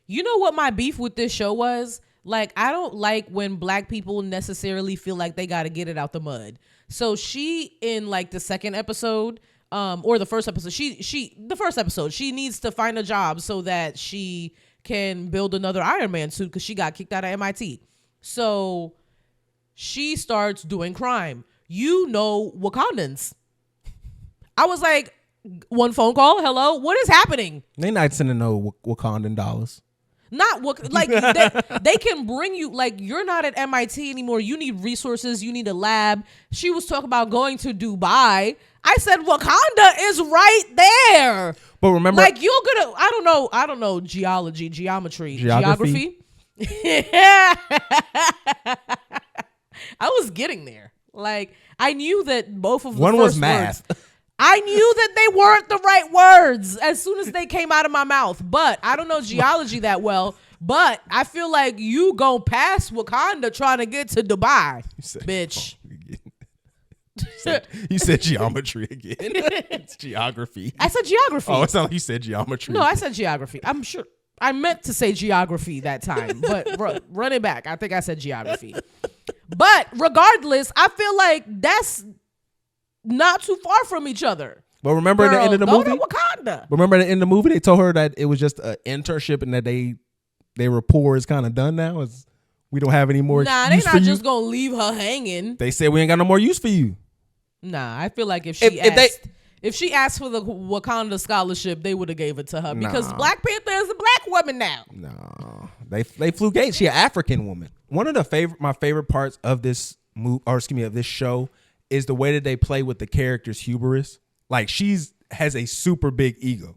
You know what my beef with this show was? Like, I don't like when black people necessarily feel like they got to get it out the mud. So she, in like the second episode, or the first episode, the first episode, she needs to find a job so that she can build another Iron Man suit because she got kicked out of MIT. So she starts doing crime. Wakandans. I was like, one phone call, hello, what is happening? They not sending no Wakandan dollars. Not like they can bring you, like, you're not at MIT anymore. You need resources. You need a lab. She was talking about going to Dubai. I said Wakanda is right there. But remember, like, you're gonna, I don't know geography. I was getting there. Like, I knew that both of the one first was math. Words, I knew that they weren't the right words as soon as they came out of my mouth. But I don't know geology that well. But I feel like you go past Wakanda trying to get to Dubai, bitch. You said geometry again. It's geography. I said geography. Oh, it sounded like you said geometry. No, I said geography. I'm sure. I meant to say geography that time. But run it back. I think I said geography. But regardless, I feel like that's not too far from each other. But remember at the end of the movie, Wakanda. Remember at the end of the movie, they told her that it was just an internship and that their rapport is kind of done now. We don't have any more. Nah, they not just gonna leave her hanging. They said we ain't got no more use for you. Nah, I feel like if she asked for the Wakanda scholarship, they would have gave it to her because Black Panther is a black woman now. No, they flew gates. She an African woman. One of my favorite parts of this of this show is the way that they play with the character's hubris. Like, has a super big ego.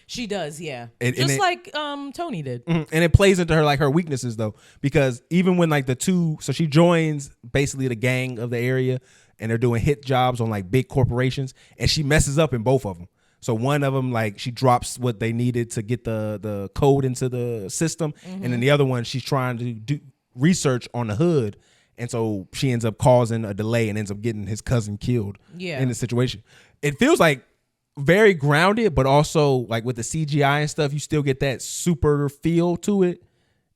She does, yeah. Just like Tony did. And it plays into her weaknesses though, because even when like so she joins basically the gang of the area and they're doing hit jobs on like big corporations, and she messes up in both of them. So one of them, like, she drops what they needed to get the code into the system, and then the other one, she's trying to do research on the hood, and so she ends up causing a delay and ends up getting his cousin killed in the situation. It feels like very grounded, but also like with the CGI and stuff, you still get that super feel to it.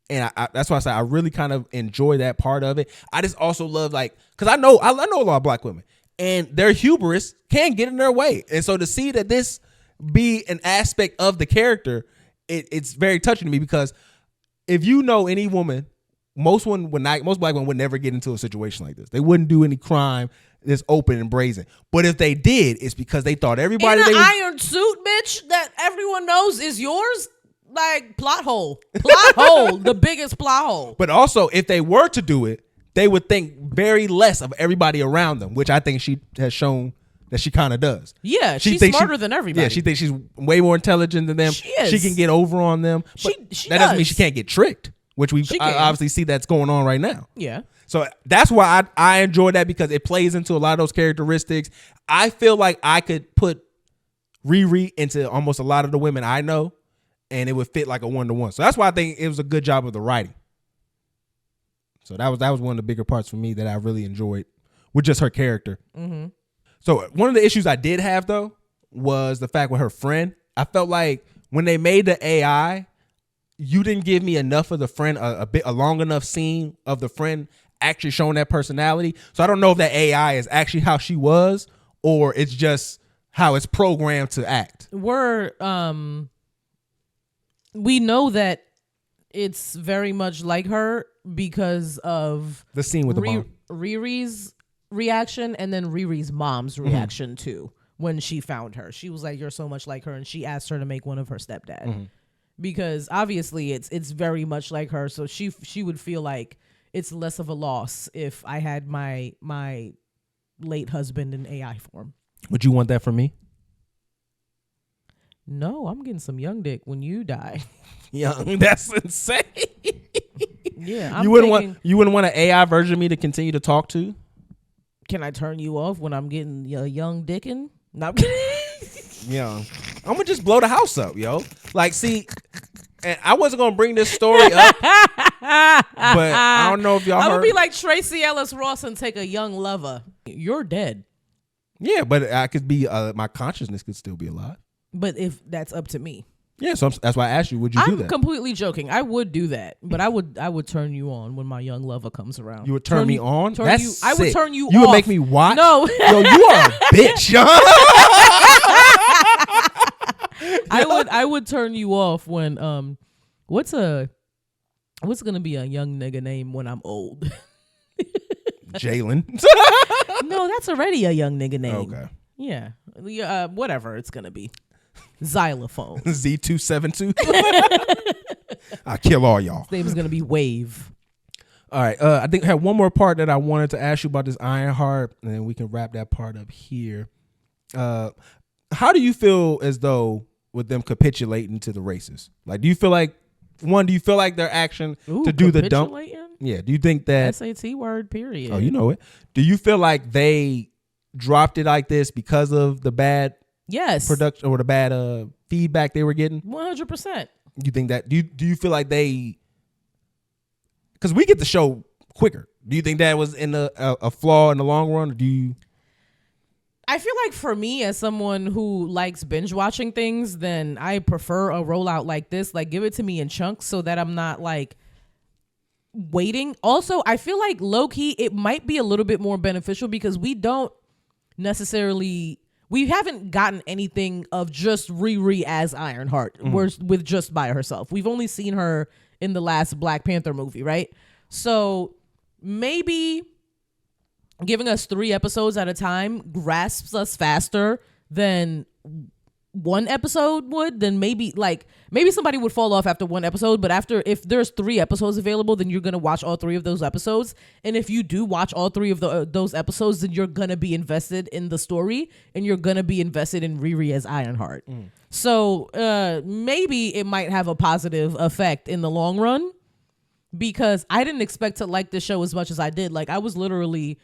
And that's why I say I really kind of enjoy that part of it. I just also love, like, because I know a lot of black women, and their hubris can get in their way. And so to see that this be an aspect of the character, it's very touching to me, because if you know any woman, most black women would never get into a situation like this. They wouldn't do any crime this open and brazen. But if they did, it's because they thought everybody in an iron suit, bitch, that everyone knows is yours. Like, plot hole, the biggest plot hole. But also, if they were to do it, they would think very less of everybody around them, which I think she has shown that she kind of does. Yeah, she's smarter than everybody. Yeah, she thinks she's way more intelligent than them. She is. She can get over on them. But that doesn't mean she can't get tricked, which we obviously see that's going on right now. Yeah. So that's why I enjoy that, because it plays into a lot of those characteristics. I feel like I could put Riri into almost a lot of the women I know, and it would fit like a 1-to-1. So that's why I think it was a good job of the writing. So that was one of the bigger parts for me that I really enjoyed with just her character. Mm-hmm. So one of the issues I did have though was the fact with her friend. I felt like when they made the AI, you didn't give me enough of the friend, a long enough scene of the friend actually showing that personality. So I don't know if that AI is actually how she was, or it's just how it's programmed to act. We know that it's very much like her because of the scene with the mom. Riri's reaction, and then Riri's mom's reaction too when she found her. She was like, "You're so much like her," and she asked her to make one of her stepdad because obviously it's very much like her. So she would feel like it's less of a loss if I had my late husband in AI form. Would you want that for me? No, I'm getting some young dick when you die. Young, that's insane. Yeah, you wouldn't want an AI version of me to continue to talk to? Can I turn you off when I'm getting a young dickin'? No, I'm kidding. Yeah, I'm gonna just blow the house up, yo. Like, see, And I wasn't gonna bring this story up, but I don't know if y'all heard. I would be like Tracy Ellis Ross and take a young lover. You're dead. Yeah, but I could be. My consciousness could still be alive. But if that's up to me. Yeah, so that's why I asked you. Would you do that? I'm completely joking. I would do that, but I would turn you on when my young lover comes around. You would turn me on? That's sick. I would turn you off. You would make me watch? No. Yo, you are a bitch. I would turn you off when what's gonna be a young nigga name when I'm old? Jalen. No, that's already a young nigga name. Okay. Yeah. Whatever it's gonna be. Xylophone. Z272. I'll kill all y'all. His name is gonna be Wave. All right. I think I had one more part that I wanted to ask you about this Ironheart, and then we can wrap that part up here. How do you feel as though with them capitulating to the races? Like, do you feel like their action to do the dump? Yeah. Do you think that SAT word period? Oh, you know it. Do you feel like they dropped it like this because of the bad production or the bad feedback they were getting? 100%. You think that? Do you feel like they? Because we get the show quicker. Do you think that was in a flaw in the long run? Or do you? I feel like for me, as someone who likes binge watching things, then I prefer a rollout like this. Like, give it to me in chunks so that I'm not like waiting. Also, I feel like low key it might be a little bit more beneficial because we haven't gotten anything of just Riri as Ironheart with just by herself. We've only seen her in the last Black Panther movie, right? So maybe giving us 3 episodes at a time grasps us faster than one episode would. Then maybe somebody would fall off after 1 episode, but if there's 3 episodes available, then you're gonna watch all 3 of those episodes. And if you do watch all 3 of those episodes, then you're gonna be invested in the story and you're gonna be invested in Riri as Ironheart. So maybe it might have a positive effect in the long run, because I didn't expect to like this show as much as I did. Like, I was literally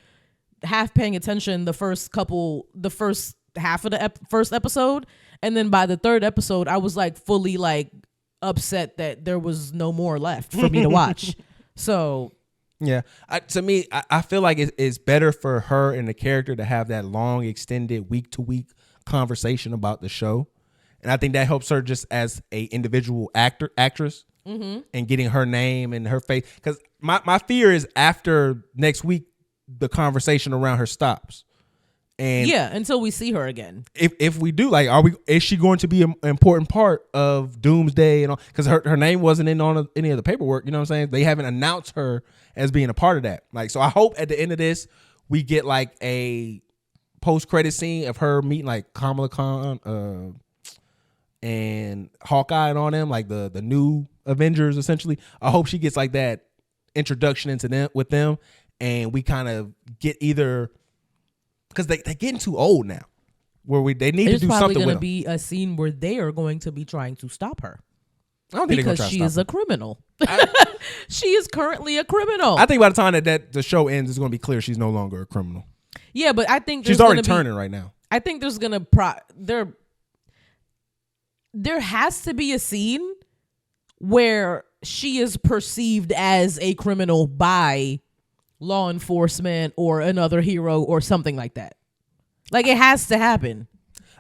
half paying attention the first half of the first episode, and then by the 3rd episode I was like fully like upset that there was no more left for me to watch. So yeah, to me, I feel like it's better for her and the character to have that long extended week to week conversation about the show, and I think that helps her just as a individual actress and getting her name and her face. Because my fear is after next week the conversation around her stops. And yeah, until we see her again. If we do, like, is she going to be an important part of Doomsday and all? Because her name wasn't in on any of the paperwork. You know what I'm saying? They haven't announced her as being a part of that. Like, so I hope at the end of this we get like a post-credit scene of her meeting like Kamala Khan and Hawkeye and all them, like the new Avengers essentially. I hope she gets like that introduction into them with them, and we kind of get either. Because they're getting too old now, where they need to do something with them. There's probably going to be a scene where they are going to be trying to stop her. I don't think because she is a criminal. She is currently a criminal. I think by the time that the show ends, it's going to be clear she's no longer a criminal. Yeah, but I think she's already turning right now. I think there's going to there has to be a scene where she is perceived as a criminal by law enforcement or another hero or something like that. Like, it has to happen.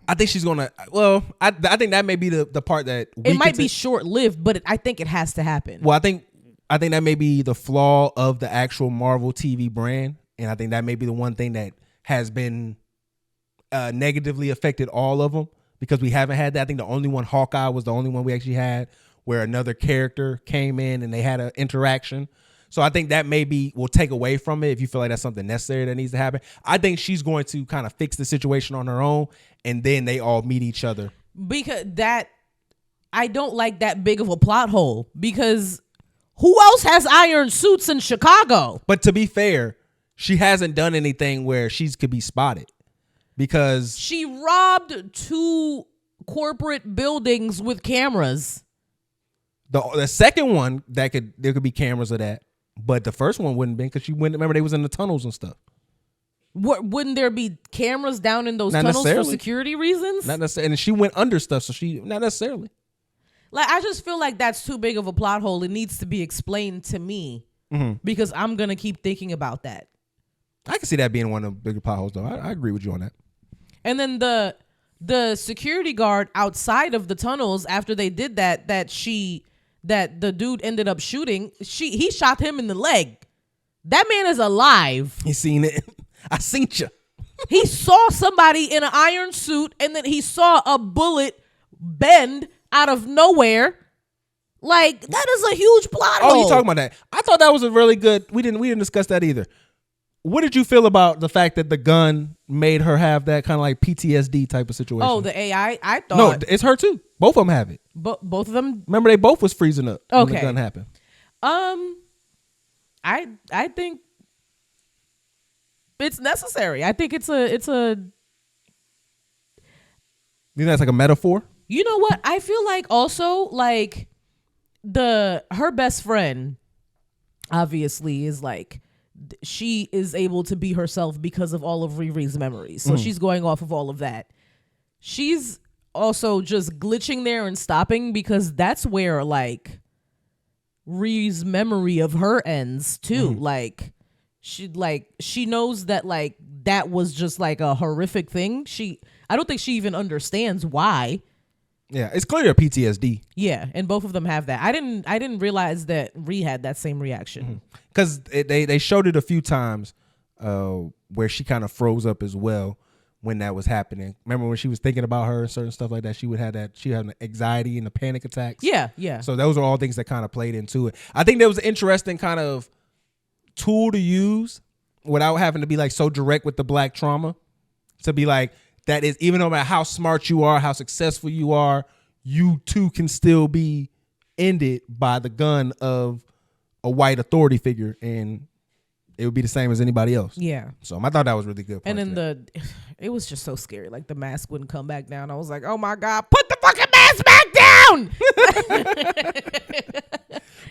I think she's gonna. Well, I think that may be the part that it might be short lived, but I think it has to happen. Well, I think that may be the flaw of the actual Marvel TV brand, and I think that may be the one thing that has been negatively affected all of them, because we haven't had that. I think the only one, Hawkeye, was the only one we actually had where another character came in and they had an interaction. So I think that maybe will take away from it if you feel like that's something necessary that needs to happen. I think she's going to kind of fix the situation on her own, and then they all meet each other. Because I don't like that big of a plot hole, because who else has iron suits in Chicago? But to be fair, she hasn't done anything where she could be spotted, because she robbed 2 corporate buildings with cameras. The second one there could be cameras of that. But the first one wouldn't be, because she wouldn't. Remember, they was in the tunnels and stuff. Wouldn't there be cameras down in those tunnels for security reasons? Not necessarily. And she went under stuff, so not necessarily. Like, I just feel like that's too big of a plot hole. It needs to be explained to me because I'm going to keep thinking about that. I can see that being one of the bigger plot holes, though. I agree with you on that. And then the security guard outside of the tunnels, after they did that the dude ended up shooting, he shot him in the leg. That man is alive. You seen it? I seen you. He saw somebody in an iron suit, and then he saw a bullet bend out of nowhere. Like, that is a huge plot hole. Oh, you talking about that? I thought that was a really good. We didn't discuss that either. What did you feel about the fact that the gun made her have that kind of like PTSD type of situation? Oh, the AI. I thought no, it's her too. Both of them have it. Both of them. Remember, they both was freezing up when the gun happened. I think it's necessary. I think it's a. You think that's like a metaphor? You know what? I feel like also like her best friend obviously is like, she is able to be herself because of all of Riri's memories. So she's going off of all of that. She's also just glitching there and stopping because that's where like Riri's memory of her ends too. Like she knows that like that was just like a horrific thing. I don't think she even understands why. Yeah, it's clearly a PTSD. Yeah, and both of them have that. I didn't realize that Ree had that same reaction. Because they showed it a few times where she kind of froze up as well when that was happening. Remember when she was thinking about her and certain stuff like that? She would have that. She had an anxiety and the panic attacks. Yeah. So those are all things that kind of played into it. I think there was an interesting kind of tool to use without having to be like so direct with the black trauma. To be like, that is, even no matter how smart you are, how successful you are, you too can still be ended by the gun of a white authority figure, and it would be the same as anybody else. Yeah. So I thought that was really good. And then it was just so scary. Like the mask wouldn't come back down. I was like, oh my God, put the fucking mask back down.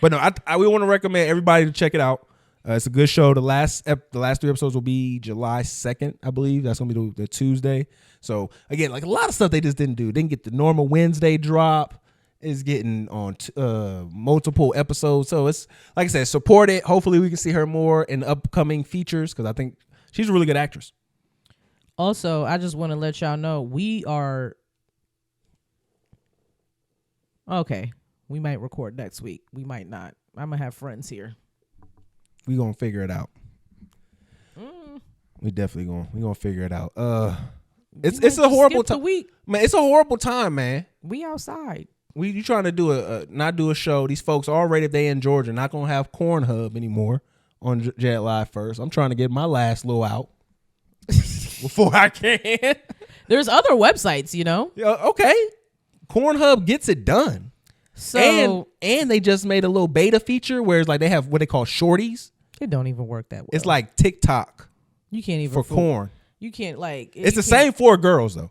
But no, we want to recommend everybody to check it out. It's a good show. The last 3 episodes will be July 2nd, I believe. That's going to be the Tuesday. So, again, like a lot of stuff they just didn't do. Didn't get the normal Wednesday drop. It's getting on multiple episodes. So, it's like I said, support it. Hopefully, we can see her more in upcoming features because I think she's a really good actress. Also, I just want to let y'all know we are... Okay. We might record next week. We might not. I'm going to have friends here. We gonna figure it out. We definitely gonna figure it out. It's a horrible time. Man, it's a horrible time, man. We outside. You trying to not do a show? These folks already, if they in Georgia, not gonna have CornHob anymore on Jet Live first. I'm trying to get my last little out before I can. There's other websites, you know. Yeah, okay. CornHob gets it done. So and they just made a little beta feature where it's like they have what they call shorties. It don't even work that well. It's like TikTok. You can't even for corn. You can't like. It's the same 4 girls though.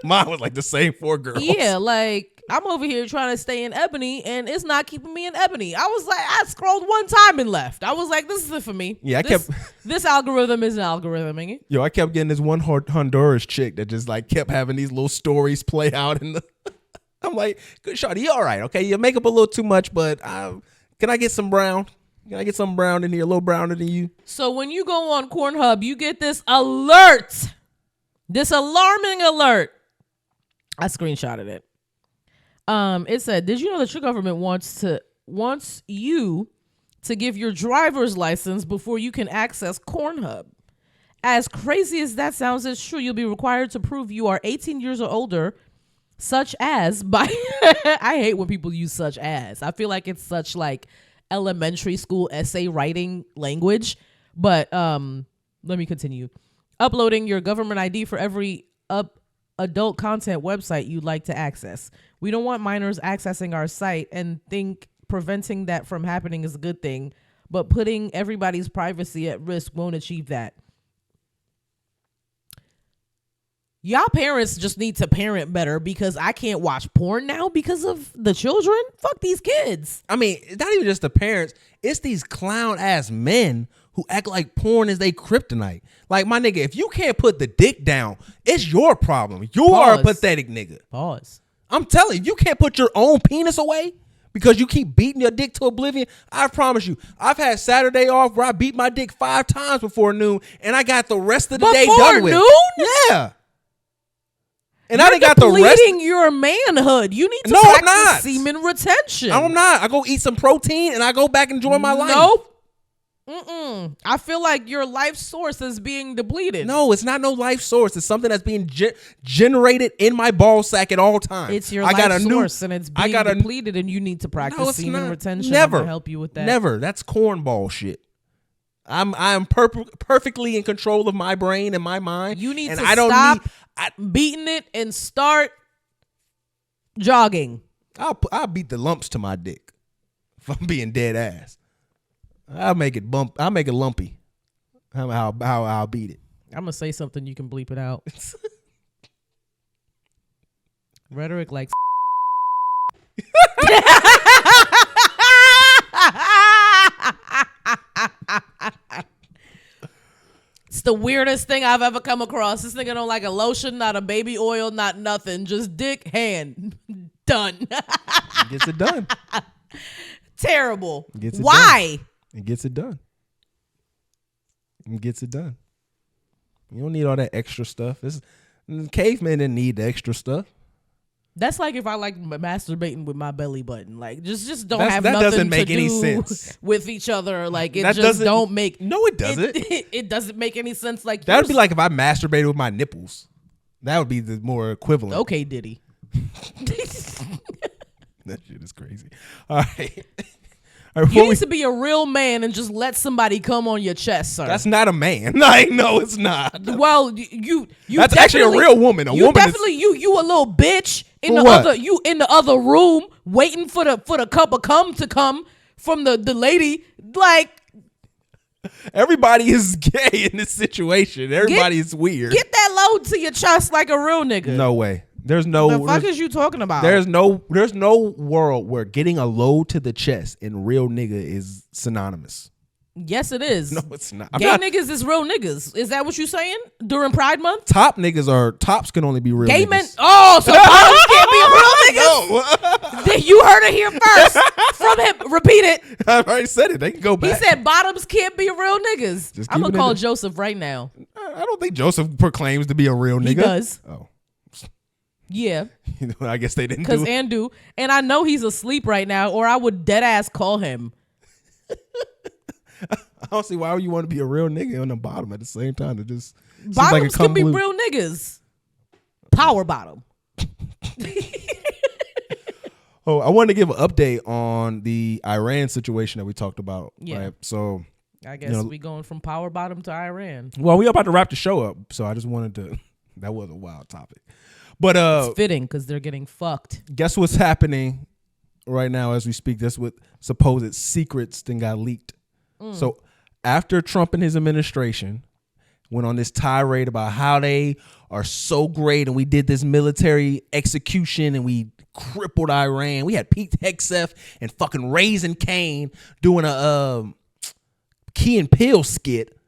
Mine was like the same 4 girls. Yeah, like I'm over here trying to stay in Ebony, and it's not keeping me in Ebony. I was like, I scrolled one time and left. I was like, this is it for me. Yeah, this algorithm isn't algorithming it. Yo, I kept getting this one Honduras chick that just like kept having these little stories play out in the. I'm like, good shawty, you all right? Okay, you make up a little too much, but can I get some brown? Can I get some brown in here, a little browner than you? So when you go on CornHob, you get this alert, this alarming alert. I screenshotted it. It said, "Did you know that your government wants you to give your driver's license before you can access CornHob? As crazy as that sounds, it's true. You'll be required to prove you are 18 years or older." Such as by I hate when people use such as. I feel like it's such like elementary school essay writing language. But let me continue. Uploading your government ID for every adult content website you'd like to access. We don't want minors accessing our site and think preventing that from happening is a good thing, but putting everybody's privacy at risk won't achieve that. Y'all parents just need to parent better because I can't watch porn now because of the children. Fuck these kids. I mean, it's not even just the parents. It's these clown ass men who act like porn is they kryptonite. Like, my nigga, if you can't put the dick down, it's your problem. You are a pathetic nigga. Pause. I'm telling you can't put your own penis away because you keep beating your dick to oblivion. I promise you, I've had Saturday off where I beat my dick 5 times before noon, and I got the rest of the day done with. Before noon? Yeah. And You're I didn't got the rest. depleting your manhood. You need to practice semen retention. I'm not. I go eat some protein and I go back and enjoy my life. Nope. I feel like your life source is being depleted. No, it's not no life source. It's something that's being generated in my ball sack at all times. It's your life source, and it's being depleted, and you need to practice semen retention. Never. I'm gonna help you with that. Never. That's cornball shit. I'm perfectly in control of my brain and my mind. You need and to I don't stop beating it and start jogging. I'll beat the lumps to my dick if I'm being dead ass. I'll make it bump. I'll make it lumpy. How I'll beat it. I'm gonna say something. You can bleep it out. Rhetoric like. It's the weirdest thing I've ever come across. This nigga don't like a lotion, not a baby oil, not nothing. Just dick, hand. Done. Gets it done. Terrible. Gets it Why? Done. It gets it done. It gets it done. You don't need all that extra stuff. Cavemen didn't need the extra stuff. That's like if I like masturbating with my belly button. Like just don't that nothing doesn't make to any do sense with each other. Like it that just don't make. No, it doesn't. It doesn't make any sense. Like that would be like if I masturbated with my nipples. That would be the more equivalent. Okay, Diddy. That shit is crazy. All right. You need to be a real man and just let somebody come on your chest, sir. That's not a man. Like, no, it's not. Well, you that's actually a real woman. A woman definitely you a little bitch in for the what? other room waiting for the cup of cum to come from the lady. Like everybody is gay in this situation. Everybody is weird. Get that load to your chest like a real nigga. No way. There's no. The fuck is you talking about? There's no world where getting a load to the chest and real nigga is synonymous. Yes, it is. No, it's not. Gay niggas is real niggas. Is that what you saying during Pride Month? Tops can only be real. Gay niggas. men. Oh, so bottoms can't be real niggas. No. You heard it here first from him. Repeat it. I already said it. They can go back. He said bottoms can't be real niggas. Just I'm gonna call in Joseph right now. I don't think Joseph proclaims to be a real nigga. He does. Oh. Yeah. I guess they didn't Because do it. Andu. And I know he's asleep right now, or I would dead ass call him. I don't see why you want to be a real nigga on the bottom at the same time. It just Bottoms can be real niggas. Power bottom. Oh, I wanted to give an update on the Iran situation that we talked about. Yeah. Right? So I guess we going from power bottom to Iran. Well, we about to wrap the show up, so I just wanted to. That was a wild topic, but it's fitting because they're getting fucked. Guess what's happening right now as we speak? That's what supposed secrets then got leaked. So after Trump and his administration went on this tirade about how they are so great and we did this military execution and we crippled Iran. We had Pete Hegseth and fucking Raising Cane doing a Key and Peele skit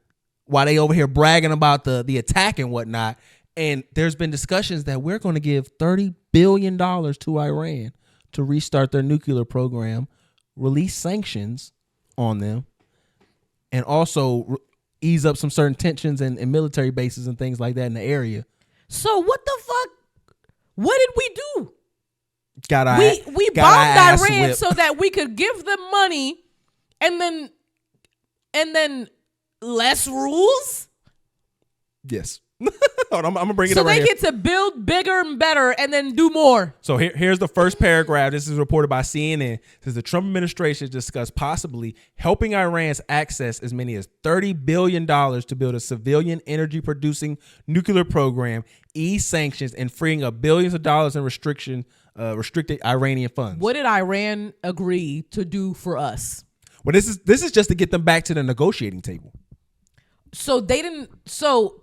while they over here bragging about the attack and whatnot. And there's been discussions that we're going to give $30 billion to Iran to restart their nuclear program, release sanctions on them, and also ease up some certain tensions and military bases and things like that in the area. So what the fuck? What did we do? We got bombed Iran so that we could give them money and then less rules? Yes. Hold on, I'm gonna bring it so up right they here. get to build bigger and better and then do more. So here's the first paragraph. This is reported by CNN. It says the Trump administration discussed possibly helping Iran's access as many as $30 billion to build a civilian energy producing nuclear program, ease sanctions, and freeing up billions of dollars in restricted Iranian funds. What did Iran agree to do for us? Well, this is just to get them back to the negotiating table. So they didn't. So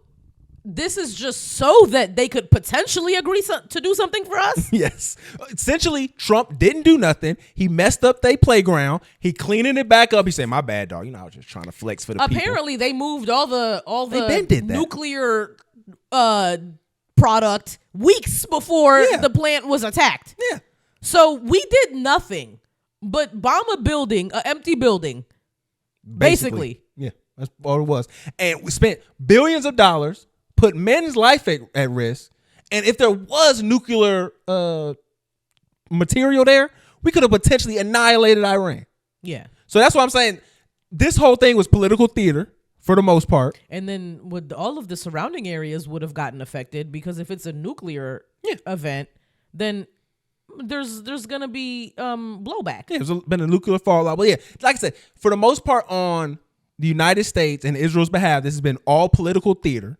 this is just so that they could potentially agree to do something for us? Yes. Essentially, Trump didn't do nothing. He messed up their playground. He cleaning it back up. He said, "My bad, dog. You know, I was just trying to flex for the people." Apparently, they moved all the been did that. nuclear product weeks before the plant was attacked. Yeah. So we did nothing but bomb a building, an empty building. Basically. Yeah, that's all it was. And we spent billions of dollars, put men's life at risk. And if there was nuclear material there, we could have potentially annihilated Iran. Yeah. So that's what I'm saying. This whole thing was political theater for the most part. And then would all of the surrounding areas would have gotten affected, because if it's a nuclear event, then there's gonna be blowback. Yeah, there's been a nuclear fallout. But yeah, like I said, for the most part on the United States and Israel's behalf, this has been all political theater.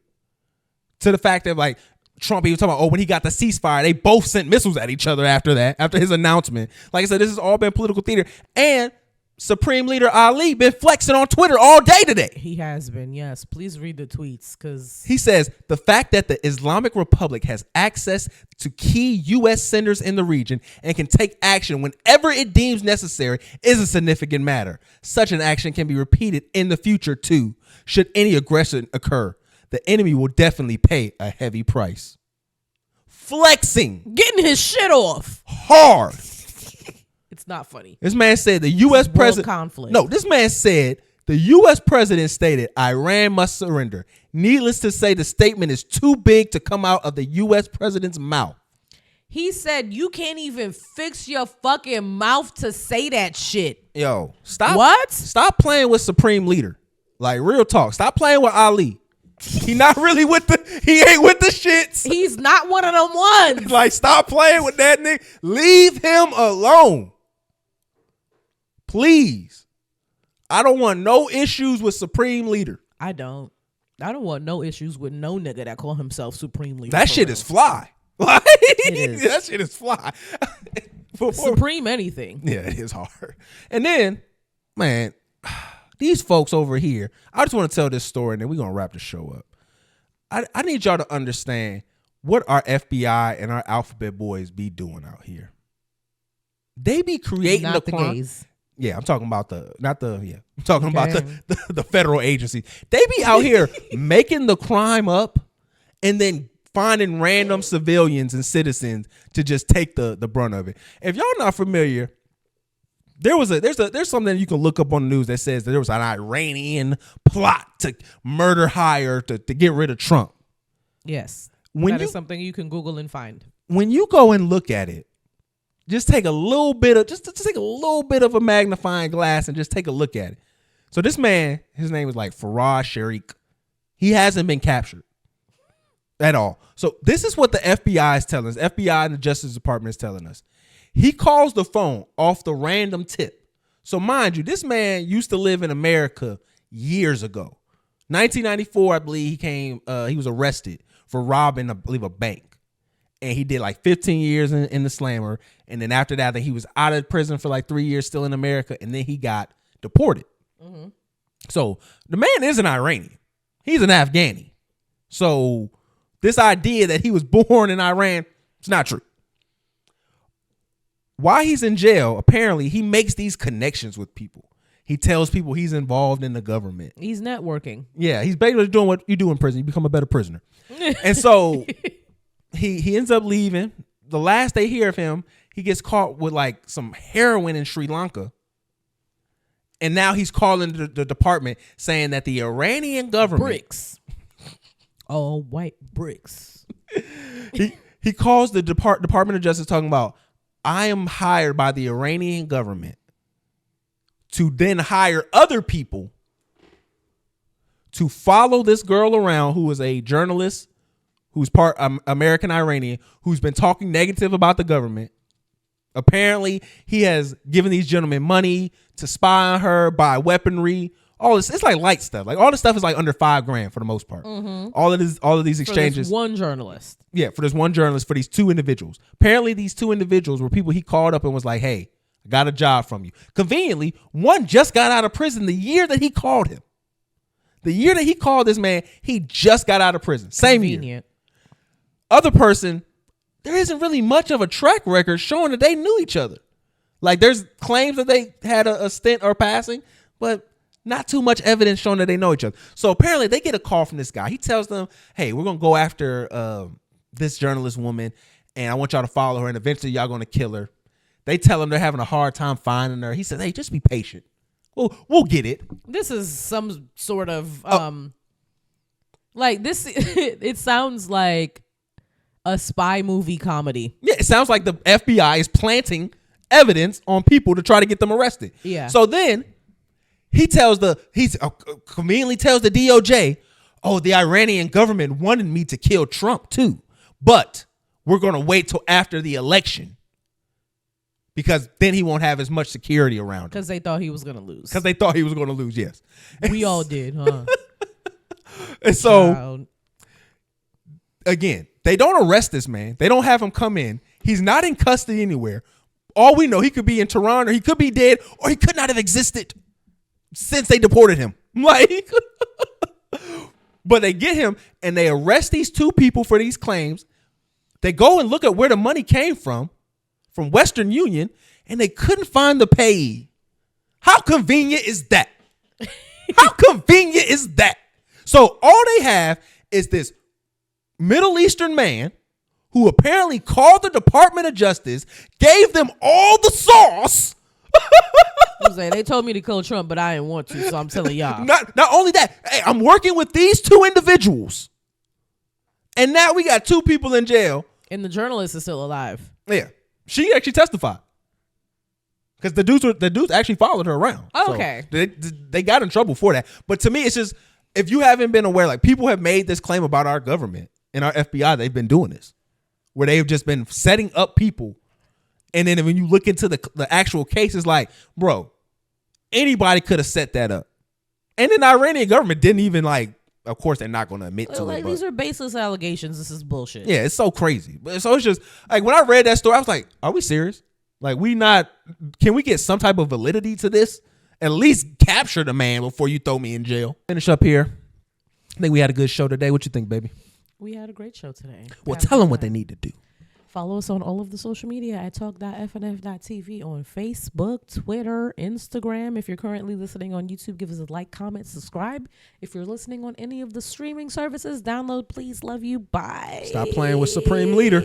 To the fact that like Trump, he was talking about, when he got the ceasefire, they both sent missiles at each other after his announcement. Like I said, this has all been political theater. And Supreme Leader Ali been flexing on Twitter all day today. He has been, yes. Please read the tweets, because he says the fact that the Islamic Republic has access to key U.S. centers in the region and can take action whenever it deems necessary is a significant matter. Such an action can be repeated in the future too. Should any aggression occur, the enemy will definitely pay a heavy price. Flexing. Getting his shit off. Hard. It's not funny. This man said the U.S. president. Conflict. No, this man said the U.S. president stated Iran must surrender. Needless to say, the statement is too big to come out of the U.S. president's mouth. He said you can't even fix your fucking mouth to say that shit. Yo, stop. What? Stop playing with Supreme Leader. Like, real talk. Stop playing with Ali. He not really he ain't with the shits. He's not one of them ones. Like, stop playing with that nigga. Leave him alone. Please. I don't want no issues with Supreme Leader. I don't want no issues with no nigga that call himself Supreme Leader. That shit is fly. Like, that shit is fly. Supreme anything. Yeah, it is hard. And then, man, these folks over here, I just want to tell this story and then we're going to wrap the show up. I need y'all to understand what our FBI and our alphabet boys be doing out here. They be creating Not the crime. Gays. Yeah, I'm talking about I'm talking about the federal agencies. They be out here making the crime up and then finding random civilians and citizens to just take the brunt of it. If y'all not familiar, there's something you can look up on the news that says that there was an Iranian plot to murder hire to get rid of Trump. Yes. That is something you can Google and find. When you go and look at it, just take a little bit of take a little bit of a magnifying glass and just take a look at it. So this man, his name is like Faraz Sharik. He hasn't been captured at all. So this is what the FBI is telling us. FBI and the Justice Department is telling us. He calls the phone off the random tip. So mind you, this man used to live in America years ago. 1994, I believe he was arrested for robbing, I believe, a bank. And he did like 15 years in the slammer. And then after that, he was out of prison for like 3 years still in America. And then he got deported. Mm-hmm. So the man is an Iranian. He's an Afghani. So this idea that he was born in Iran, it's not true. While he's in jail, apparently he makes these connections with people. He tells people he's involved in the government. He's networking. Yeah, he's basically doing what you do in prison. You become a better prisoner. And so he ends up leaving. The last they hear of him, he gets caught with like some heroin in Sri Lanka. And now he's calling the department saying that the Iranian government... Bricks. All white bricks. He calls the Department of Justice talking about, I am hired by the Iranian government to then hire other people to follow this girl around who is a journalist, who's part American Iranian, who's been talking negative about the government. Apparently, he has given these gentlemen money to spy on her, buy weaponry. All this, it's like light stuff. Like all this stuff is like under $5,000 for the most part. Mm-hmm. All of these exchanges. For this one journalist. Yeah, for this one journalist, for these two individuals. Apparently, these two individuals were people he called up and was like, "Hey, I got a job from you." Conveniently, one just got out of prison the year that he called him. The year that he called this man, he just got out of prison. Same year. Other person, there isn't really much of a track record showing that they knew each other. Like there's claims that they had a stint or passing, but not too much evidence showing that they know each other. So apparently they get a call from this guy. He tells them, "Hey, we're going to go after this journalist woman, and I want y'all to follow her, and eventually y'all going to kill her. They tell him they're having a hard time finding her. He said, hey, just be patient. We'll get it. This is some sort of like this. It sounds like a spy movie comedy. Yeah, it sounds like the FBI is planting evidence on people to try to get them arrested. Yeah. So then he conveniently tells the DOJ, oh, the Iranian government wanted me to kill Trump too, but we're going to wait till after the election because then he won't have as much security around him. Because they thought he was going to lose. Because they thought he was going to lose, yes. We all did, huh? And so, again, they don't arrest this man. They don't have him come in. He's not in custody anywhere. All we know, he could be in Tehran, or he could be dead, or he could not have existed since they deported him. Like, but they get him and they arrest these two people for these claims. They go and look at where the money came from Western Union, and they couldn't find the payee. How convenient is that? How convenient is that? So all they have is this Middle Eastern man who apparently called the Department of Justice, gave them all the sauce. They told me to kill Trump, but I didn't want to, so I'm telling y'all. Not only that, hey, I'm working with these two individuals. And now we got two people in jail. And the journalist is still alive. Yeah. She actually testified. Because the dudes actually followed her around. Okay. So they got in trouble for that. But to me, it's just, if you haven't been aware, like, people have made this claim about our government and our FBI, they've been doing this. Where they've just been setting up people. And then when you look into the actual case, it's like, bro, anybody could have set that up. And then the Iranian government didn't even, like, of course, they're not going to admit to it. These are baseless allegations. This is bullshit. Yeah, it's so crazy. So it's just, like, when I read that story, I was like, are we serious? Like, can we get some type of validity to this? At least capture the man before you throw me in jail. Finish up here. I think we had a good show today. What you think, baby? We had a great show today. Well, tell them what they need to do. Follow us on all of the social media at talk.fnf.tv on Facebook, Twitter, Instagram. If you're currently listening on YouTube, give us a like, comment, subscribe. If you're listening on any of the streaming services, download, please, love you. Bye. Stop playing with Supreme Leader.